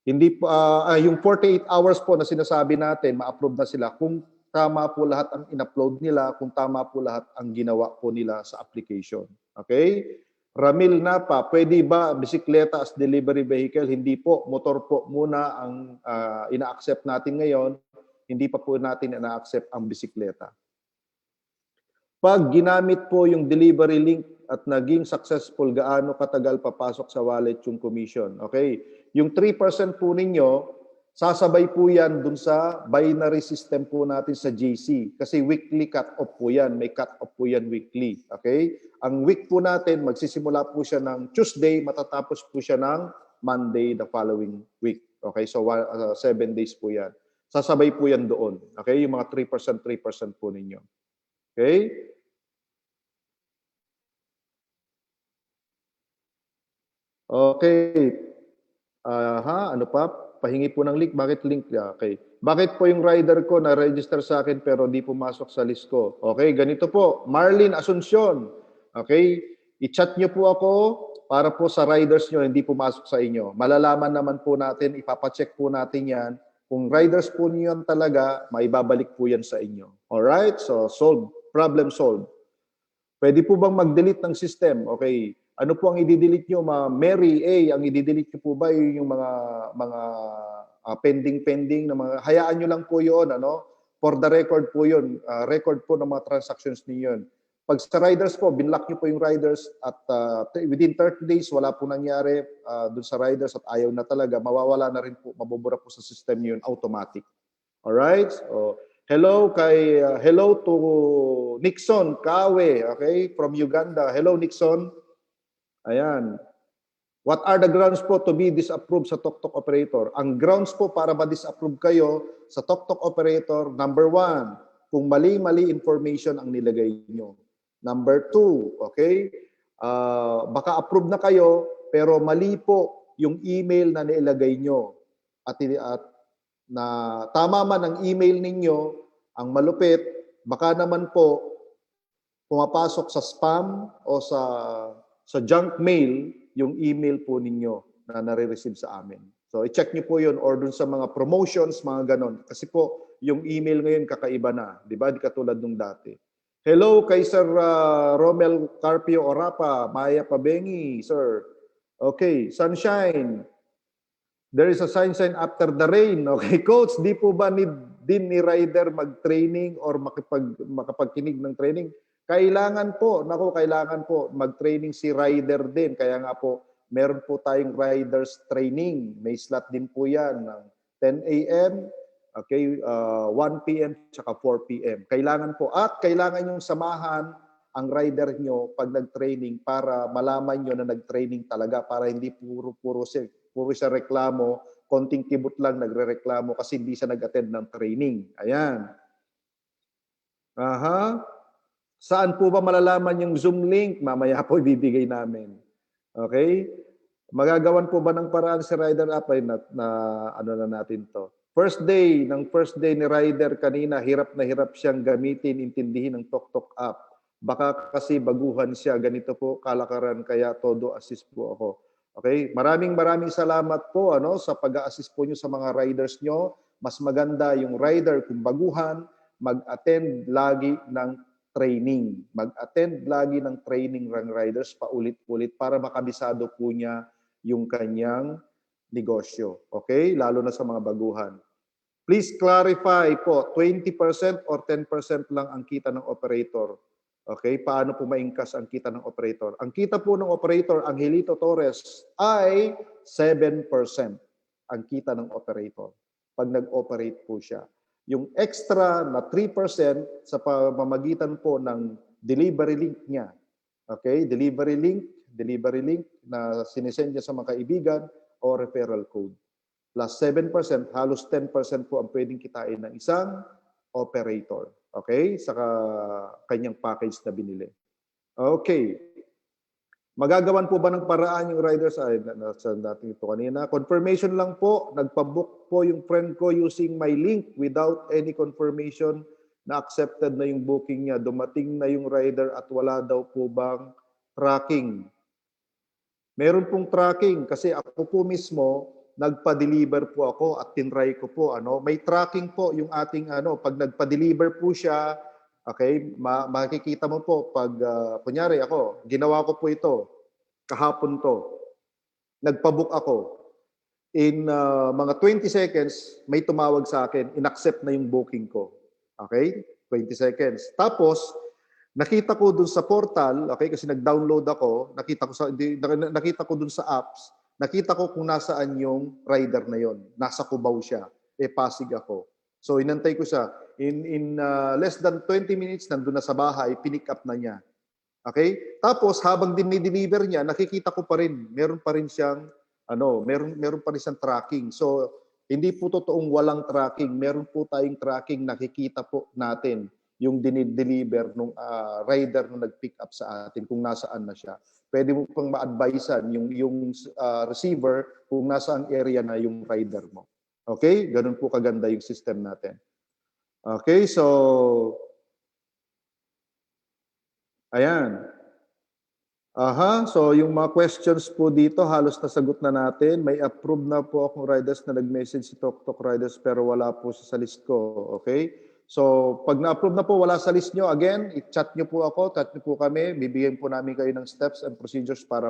hindi po, yung 48 hours po na sinasabi natin, ma-approve na sila kung tama po lahat ang in-upload nila, kung tama po lahat ang ginawa po nila sa application. Okay? Ramil Napa, pwede ba bisikleta as delivery vehicle? Hindi po, motor po muna ang ina-accept natin ngayon. Hindi pa po natin ina-accept ang bisikleta. Pag ginamit po yung delivery link at naging successful, gaano katagal papasok sa wallet yung commission? Okay? Yung 3% po ninyo, sasabay po yan dun sa binary system po natin sa GC. Kasi weekly cut-off po yan. May cut-off po yan weekly. Okay? Ang week po natin, magsisimula po siya ng Tuesday, matatapos po siya ng Monday the following week. Okay? So, 7 days po yan. Sasabay po yan doon. Okay? Yung mga 3% po ninyo. Okay? Okay. Ano pa? Pahingi po ng link. Bakit link? Okay. Bakit po yung rider ko na-register sa akin pero di pumasok sa list ko? Okay, ganito po. Marlene Asuncion. Okay? I-chat nyo po ako para po sa riders nyo hindi pumasok sa inyo. Malalaman naman po natin, ipapacheck po natin yan. Kung riders po niyo yan talaga, maibabalik po yan sa inyo. Alright? So, problem solved. Pwede po bang mag-delete ng system? Okay. Ano po ang i-delete nyo? Mary A, ang i-delete nyo po ba yung mga pending na mga, hayaan nyo lang po yun, For the record po yun, record po ng mga transactions niyo yun. Pag sa riders po, binlock nyo po yung riders at within 30 days, wala po nangyari dun sa riders at ayaw na talaga, mawawala na rin po, mabubura po sa system yun, automatic. Alright? So, hello to Nixon Kawe, okay, from Uganda. Hello, Nixon. Ayan. What are the grounds po to be disapproved sa Tok Tok operator? Ang grounds po para ma-disapprove kayo sa Tok Tok operator, number 1, kung mali-mali information ang nilagay nyo. Number 2, okay? Baka approve na kayo, pero mali po yung email na nilagay nyo. At na tama man ang email ninyo, ang malupit, baka naman po pumapasok sa spam o sa junk mail yung email po ninyo na nare-receive sa amin. So, i-check nyo po yun or dun sa mga promotions, mga ganon. Kasi po, yung email ngayon kakaiba na. Di ba? Di katulad nung dati. Hello kay Sir Romel Carpio Orapa, Maya Pabengi, sir. Okay, sunshine. There is a sunshine after the rain. Okay, Coach, di po ba din ni rider mag-training or makapagkinig ng training? Kailangan po, kailangan po mag-training si rider din. Kaya nga po, meron po tayong riders training. May slot din po yan ng 10 a.m., okay, 1 p.m. tsaka 4 p.m. Kailangan po. At kailangan yung samahan ang rider nyo pag nag-training para malaman nyo na nag-training talaga para hindi puro siya reklamo, konting kibot lang nagre-reklamo kasi hindi siya nag-attend ng training. Ayan. Aha. Saan po ba malalaman yung Zoom link? Mamaya po ibibigay namin. Okay? Magagawan po ba ng paraan si Rider App? Ay, ano na natin to. First day ni Rider kanina, hirap na hirap siyang gamitin, intindihin ng TokTok app. Baka kasi baguhan siya. Ganito po kalakaran, kaya todo assist po ako. Okay? Maraming salamat po sa pag-a-assist po nyo sa mga riders nyo. Mas maganda yung rider kung baguhan, mag-attend lagi ng training. Mag-attend lagi ng training ng riders paulit-ulit para makabisado po niya yung kanyang negosyo. Okay? Lalo na sa mga baguhan. Please clarify po, 20% or 10% lang ang kita ng operator. Okay? Paano po maingkas ang kita ng operator? Ang kita po ng operator, Angelito Torres, ay 7% ang kita ng operator pag nag-operate po siya. Yung extra na 3% sa pamamagitan po ng delivery link niya. Okay? Delivery link na sinisend niya sa mga kaibigan o referral code. Plus 7%, halos 10% po ang pwedeng kitain ng isang operator. Okay? Sa kanyang package na binili. Okay. Magagawan po ba ng paraan yung riders? Ay, nasa natin ito kanina. Confirmation lang po. Nagpabook po yung friend ko using my link without any confirmation na accepted na yung booking niya. Dumating na yung rider at wala daw po bang tracking. Meron pong tracking kasi ako po mismo nagpa-deliver po ako at tinry ko po. May tracking po yung ating pag nagpa-deliver po siya. Okay, makikita mo po pag kunyari ako, ginawa ko po ito kahapon to. Nagpa-book ako. In mga 20 seconds, may tumawag sa akin, inaccept na yung booking ko. Okay? 20 seconds. Tapos nakita ko dun sa portal, okay, kasi nag-download ako, nakita ko dun sa apps, nakita ko kung nasaan yung rider na yon. Nasa Cubao siya. Pasig ako. So inantay ko siya. In less than 20 minutes, nandun na sa bahay, pinick up na niya. Okay? Tapos, habang dinideliver niya, nakikita ko pa rin, meron pa rin siyang tracking. So, hindi po totoong walang tracking. Meron po tayong tracking, nakikita po natin yung dinideliver ng rider na nag-pick up sa atin, kung nasaan na siya. Pwede mo pang ma-advisean yung receiver kung nasaan area na yung rider mo. Okay? Ganun po kaganda yung system natin. Okay, so ayan. So yung mga questions po dito, halos nasagot na natin. May approve na po akong riders na nag-message si TokTok Riders pero wala po sa list ko. Okay? So pag na-approve na po, wala sa list nyo, again, i-chat nyo po ako, chat nyo po kami, bibigyan po namin kayo ng steps and procedures para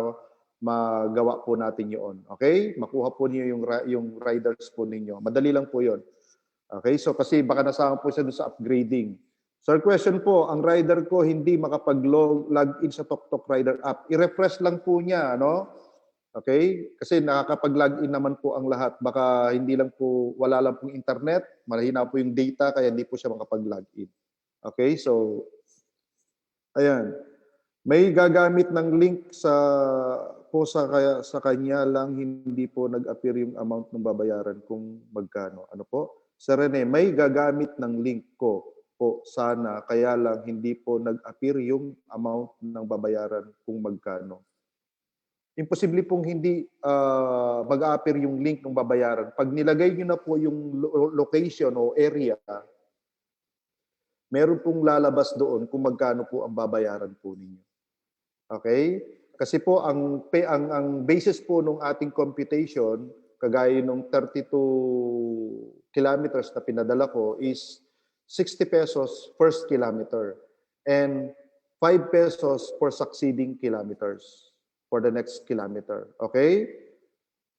magawa po natin yun. Okay? Makuha po niyo yung riders po ninyo. Madali lang po yun. Okay, so kasi baka nasama po siya doon sa upgrading. Sir, question po, ang rider ko hindi makapag-log in sa TokTok Rider app. I-refresh lang po niya, Okay? Kasi nakakapag-log in naman po ang lahat. Baka hindi lang po, wala lang pong internet, malahina po yung data, kaya hindi po siya makapag-log in. Okay, so, ayan. May gagamit ng link sa kanya lang, hindi po nag-appear yung amount ng babayaran kung magkano. Ano po? Sir Rene, may gagamit ng link ko po sana, kaya lang hindi po nag-appear yung amount ng babayaran kung magkano. Imposible pong hindi mag-appear yung link ng babayaran. Pag nilagay nyo na po yung location o area, meron pong lalabas doon kung magkano po ang babayaran po ninyo. Okay? Kasi po ang basis po ng ating computation, kagaya nung 32 kilometers na pinadala ko is 60 pesos first kilometer and 5 pesos for succeeding kilometers for the next kilometer. Okay?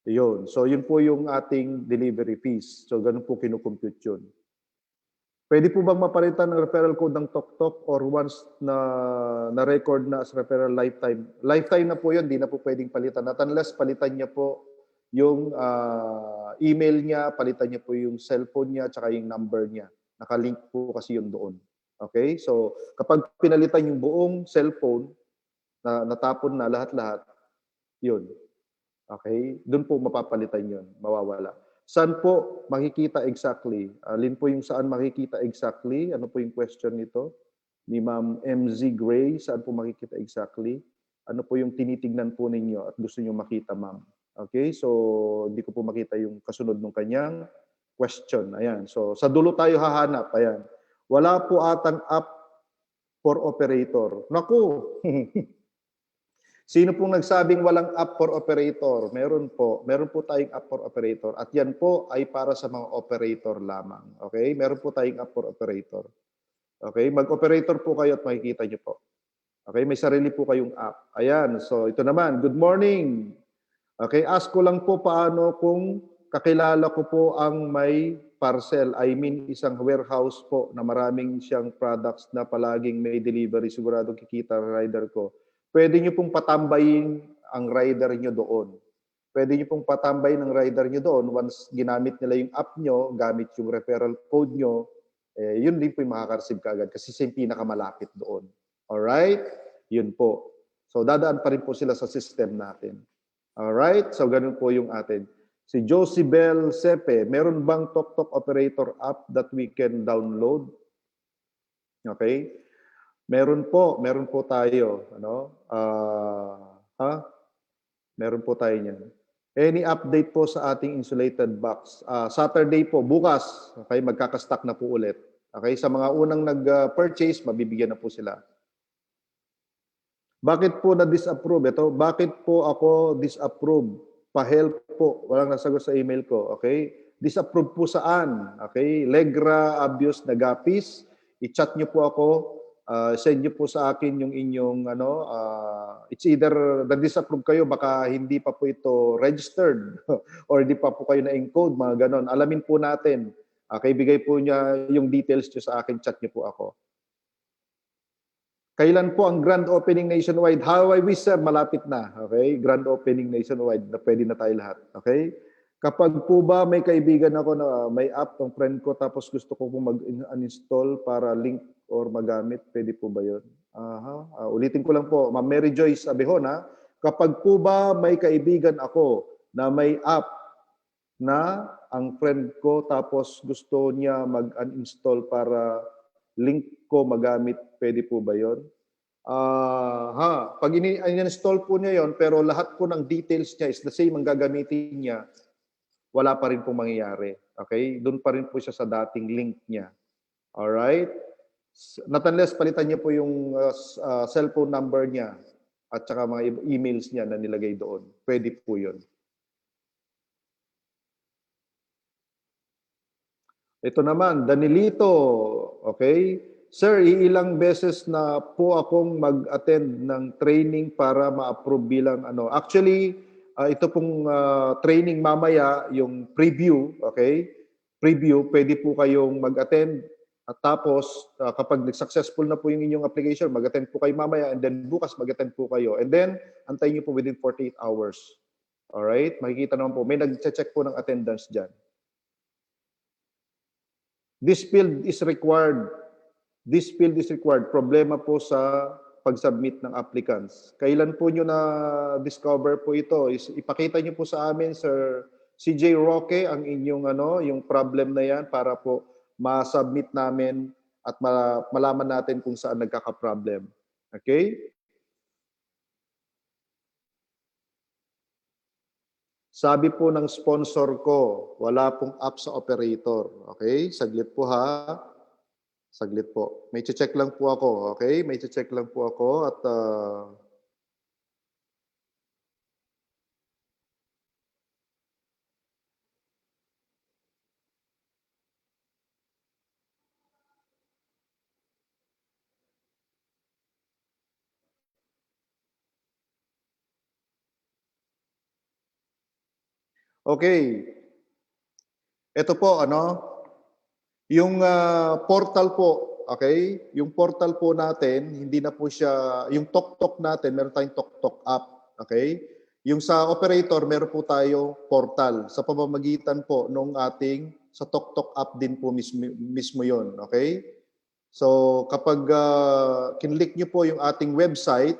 Yun. So, yun po yung ating delivery fees. So, ganun po kinukompute yun. Pwede po bang mapalitan ng referral code ng TokTok or once na record na as referral lifetime? Lifetime na po yun, di na po pwedeng palitan. At unless palitan niya po yung email niya, palitan niya po yung cellphone niya, tsaka yung number niya. Nakalink po kasi yun doon. Okay? So, kapag pinalitan yung buong cellphone, na natapon na lahat-lahat, yun. Okay? Doon po mapapalitan yun, mawawala. Saan po makikita exactly? Alin po yung saan makikita exactly? Ano po yung question nito? Ni Ma'am MZ Gray, saan po makikita exactly? Ano po yung tinitignan po ninyo at gusto nyo makita, ma'am? Okay? So, hindi ko po makita yung kasunod ng kanyang question. Ayan. So, sa dulo tayo hahanap. Ayan. Wala po atang app for operator. Naku! Sino pong nagsabing walang app for operator? Meron po. Meron po tayong app for operator. At yan po ay para sa mga operator lamang. Okay? Meron po tayong app for operator. Okay? Mag-operator po kayo at makikita nyo po. Okay? May sarili po kayong app. Ayan. So, ito naman. Good morning. Okay? Ask ko lang po paano kung kakilala ko po ang may parcel. I mean, isang warehouse po na maraming siyang products na palaging may delivery. Sigurado kikita ang rider ko. Pwede nyo pong patambayin ang rider nyo doon. Pwede nyo pong patambayin ang rider nyo doon. Once ginamit nila yung app nyo, gamit yung referral code nyo, yun din po yung makaka-receive kaagad kasi siya yung pinakamalapit doon. Alright? Yun po. So, dadaan pa rin po sila sa system natin. Alright? So, ganun po yung atin. Si Josie Bell Sepe, meron bang TokTok operator app that we can download? Okay? Meron po tayo, ano? Meron po tayo niyan. Any update po sa ating insulated box? Saturday po, bukas, okay, magkakastock na po ulit. Okay, sa mga unang nag-purchase, mabibigyan na po sila. Bakit po na-disapprove? Ito, bakit po ako disapprove? Pa-help po. Walang nasagot sa email ko, okay? Disapprove po saan? Okay? Legra Abuse Nagapis. I-chat niyo po ako. Send nyo po sa akin yung inyong it's either na-disapprove kayo, baka hindi pa po ito registered or hindi pa po kayo na-encode, mga ganon. Alamin po natin. Okay, bigay po niya yung details nyo sa akin, chat nyo po ako. Kailan po ang grand opening nationwide? How I wish, sir, malapit na. Okay, grand opening nationwide, na pwede na tayo lahat. Okay? Kapag po ba may kaibigan ako na may app ng friend ko tapos gusto ko po mag-uninstall para link or magamit, pwede po ba yun? Ulitin ko lang po, Ma'am Mary Joyce Abehon, kapag po ba may kaibigan ako na may app na ang friend ko tapos gusto niya mag-uninstall para link ko magamit, pwede po ba yun? Pag in-install po niya yon pero lahat po ng details niya is the same ang gagamitin niya, wala pa rin pong mangyayari. Okay? Doon pa rin po siya sa dating link niya. Alright? Not unless palitan niya po yung cellphone number niya at saka mga emails niya na nilagay doon. Pwede po yun. Ito naman, Danilito. Okay? Sir, ilang beses na po akong mag-attend ng training para ma-approve bilang ano. Actually, ito pong training mamaya, yung preview, okay? Preview, pwede po kayong mag-attend at tapos kapag successful na po yung inyong application, mag-attend po kayo mamaya and then bukas mag-attend po kayo. And then, antayin niyo po within 48 hours. Alright? Makikita naman po, may nag-check po ng attendance dyan. This field is required. This field is required. Problema po sa pag-submit ng applicants. Kailan po nyo na-discover po ito? Ipakita nyo po sa amin, Sir CJ Roque, ang inyong yung problem na yan para po ma-submit namin at malaman natin kung saan nagkaka-problem. Okay? Sabi po ng sponsor ko, wala pong app sa operator. Okay? Saglit po ha. Saglit po. May check lang po ako. Okay? May check lang po ako at okay. Ito po, yung portal po, okay? Yung portal po natin, hindi na po siya, yung TokTok natin, meron tayong TokTok app, okay? Yung sa operator, meron po tayo portal sa pamamagitan po nung ating, sa TokTok app din po mismo yon, okay? So kapag kinlik nyo po yung ating website,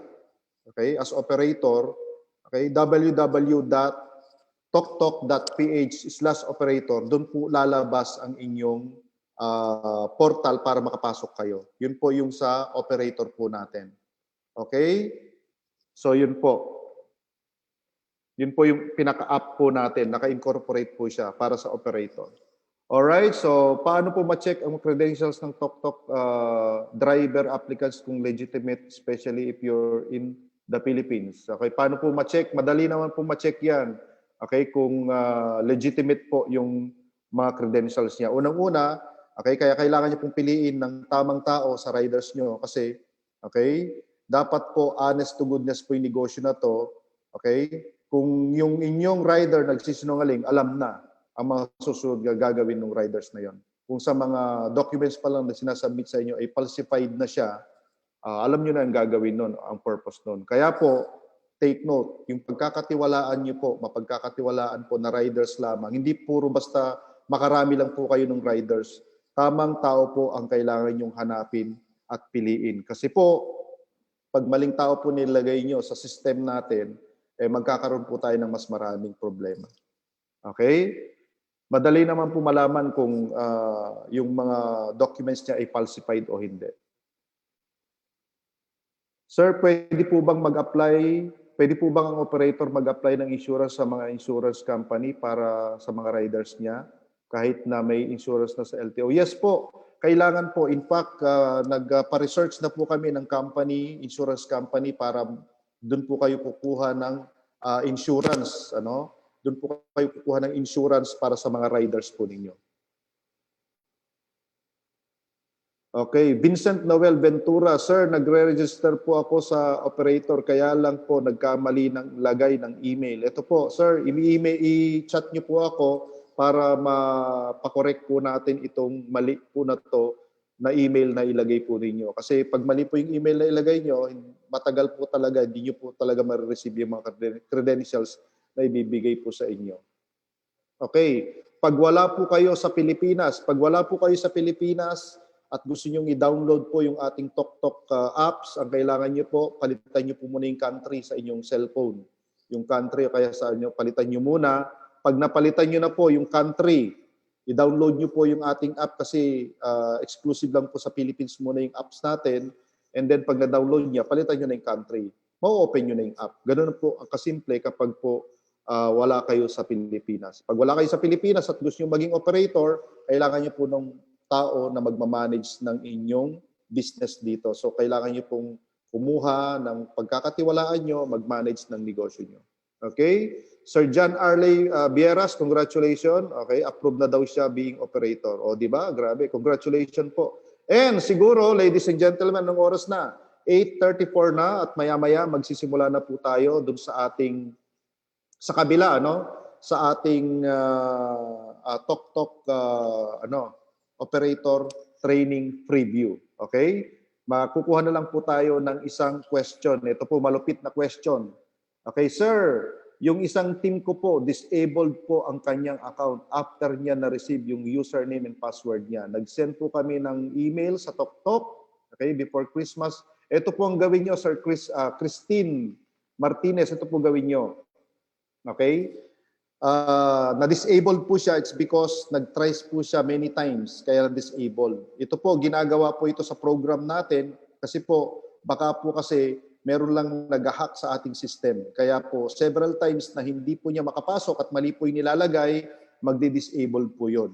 okay, as operator, okay, www.toktok.ph/operator, doon po lalabas ang inyong portal para makapasok kayo. Yun po yung sa operator po natin. Okay? So yun po. Yun po yung pinaka-app po natin. Naka-incorporate po siya para sa operator. Alright, so paano po ma-check ang credentials ng TokTok driver applicants kung legitimate, especially if you're in the Philippines? Okay, paano po ma-check? Madali naman po ma-check yan. Okay, kung legitimate po yung mga credentials niya. Unang-una, okay, kaya kailangan niyo pong piliin ng tamang tao sa riders niyo kasi, okay, dapat po honest to goodness po yung negosyo na to. Okay, kung yung inyong rider nagsisinungaling, alam na ang mga susunod gagawin ng riders na yon. Kung sa mga documents pa lang na sinasubmit sa inyo ay falsified na siya, alam nyo na ang gagawin nun, ang purpose nun. Kaya po, take note, yung pagkakatiwalaan nyo po, mapagkakatiwalaan po na riders lamang. Hindi puro basta makarami lang po kayo ng riders. Tamang tao po ang kailangan nyong hanapin at piliin. Kasi po, pag maling tao po nilagay nyo sa system natin, magkakaroon po tayo ng mas maraming problema. Okay? Madali naman po malaman kung yung mga documents niya ay falsified o hindi. Sir, pwede po bang ang operator mag-apply ng insurance sa mga insurance company para sa mga riders niya kahit na may insurance na sa LTO? Yes po, kailangan po. In fact, nagpa-research na po kami ng insurance company para doon po kayo kukuha ng insurance, doon po kayo kukuha ng insurance para sa mga riders po ninyo. Okay, Vincent Noel Ventura, Sir, nagre-register po ako sa operator kaya lang po nagkamali ng lagay ng email. Ito po, Sir, i-chat niyo po ako para mapakorek po natin itong mali po na to na email na ilagay po ninyo. Kasi pag mali po yung email na ilagay nyo, matagal po talaga, hindi nyo po talaga ma-receive yung mga credentials na ibibigay po sa inyo. Okay, pag wala po kayo sa Pilipinas, at gusto nyo i-download po yung ating TokTok apps, ang kailangan nyo po, palitan nyo po muna yung country sa inyong cellphone. Yung country, kaya sa inyo, palitan nyo muna. Pag napalitan nyo na po yung country, i-download nyo po yung ating app kasi exclusive lang po sa Philippines muna yung apps natin. And then pag na-download niya, palitan nyo na yung country. Ma-open nyo na yung app. Ganun po ang kasimple kapag po wala kayo sa Pilipinas. Pag wala kayo sa Pilipinas at gusto nyo maging operator, kailangan nyo po ng tao na magmamanage ng inyong business dito. So, kailangan nyo pong kumuha ng pagkakatiwalaan nyo, mag-manage ng negosyo nyo. Okay? Sir John Arley Vieras, congratulations. Okay, approved na daw siya being operator. O, di ba? Grabe, congratulations po. And siguro, ladies and gentlemen, ng oras na, 8:34 na at maya-maya magsisimula na po tayo dun sa ating, sa kabila, sa ating TokTok, operator training preview. Okay? Makukuha na lang po tayo ng isang question. Ito po, malupit na question. Okay, sir, yung isang team ko po, disabled po ang kanyang account after niya na-receive yung username and password niya. Nag-send po kami ng email sa TokTok, okay, before Christmas. Ito po ang gawin nyo, Sir Christine Martinez, ito po gawin nyo. Okay? na-disabled po siya, it's because nag-tries po siya many times, kaya na-disabled. Ito po, ginagawa po ito sa program natin kasi po, baka po kasi meron lang nag-hack sa ating system. Kaya po, several times na hindi po niya makapasok at mali po yung nilalagay, magdi-disable po yun.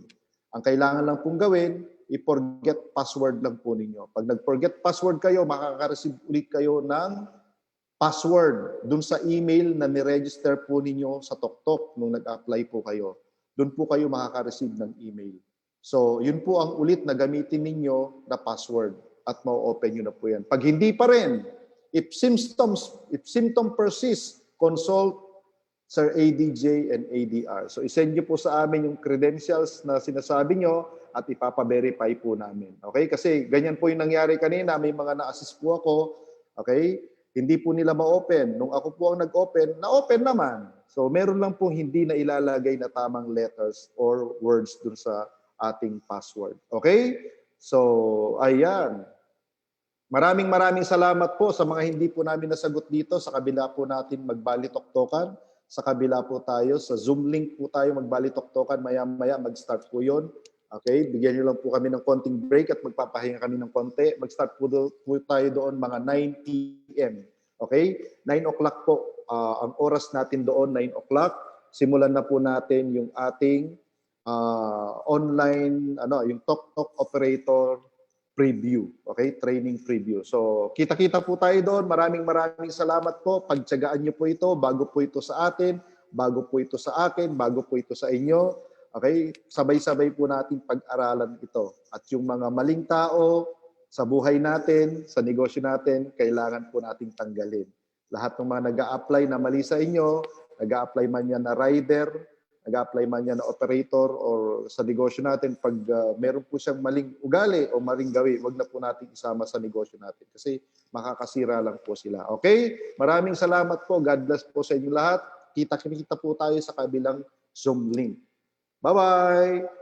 Ang kailangan lang pong gawin, i-forget password lang po ninyo. Pag nag-forget password kayo, makaka-receive ulit kayo ng password dun sa email na ni-register po ninyo sa TokTok nung nag-apply po kayo. Doon po kayo makaka-receive ng email. So, yun po ang ulit na gamitin ninyo na password at ma-open nyo na po yan. Pag hindi pa rin, if symptom persist, consult Sir ADJ and ADR. So, isend nyo po sa amin yung credentials na sinasabi nyo at ipapa-verify po namin. Okay? Kasi ganyan po yung nangyari kanina. May mga na-assist po ako. Okay? Hindi po nila ma-open. Nung ako po ang nag-open, na-open naman. So, meron lang pong hindi na ilalagay na tamang letters or words dun sa ating password. Okay? So, ayan. Maraming salamat po sa mga hindi po namin nasagot dito. Sa kabila po natin magbali-toktokan. Sa kabila po tayo, sa Zoom link po tayo magbali-toktokan. Maya-maya mag-start po yun. Okay? Bigyan nyo lang po kami ng konting break at magpapahinga kami ng konti. Mag-start po tayo doon mga 9 p.m. Okay? 9 o'clock po. Ang oras natin doon, 9 o'clock. Simulan na po natin yung ating online, yung TokTok operator preview. Okay? Training preview. So, kita-kita po tayo doon. Maraming salamat po. Pagtiyagaan nyo po ito. Bago po ito sa atin. Bago po ito sa akin. Bago po ito sa inyo. Okay? Sabay-sabay po natin pag-aralan ito. At yung mga maling tao sa buhay natin, sa negosyo natin, kailangan po nating tanggalin. Lahat ng mga nag-a-apply na mali sa inyo, nag-a-apply man yan na rider, nag-a-apply man yan na operator or sa negosyo natin, pag meron po siyang maling ugali o maling gawi, wag na po natin isama sa negosyo natin kasi makakasira lang po sila. Okay? Maraming salamat po. God bless po sa inyo lahat. Kita-kita po tayo sa kabilang Zoom link. Bye-bye!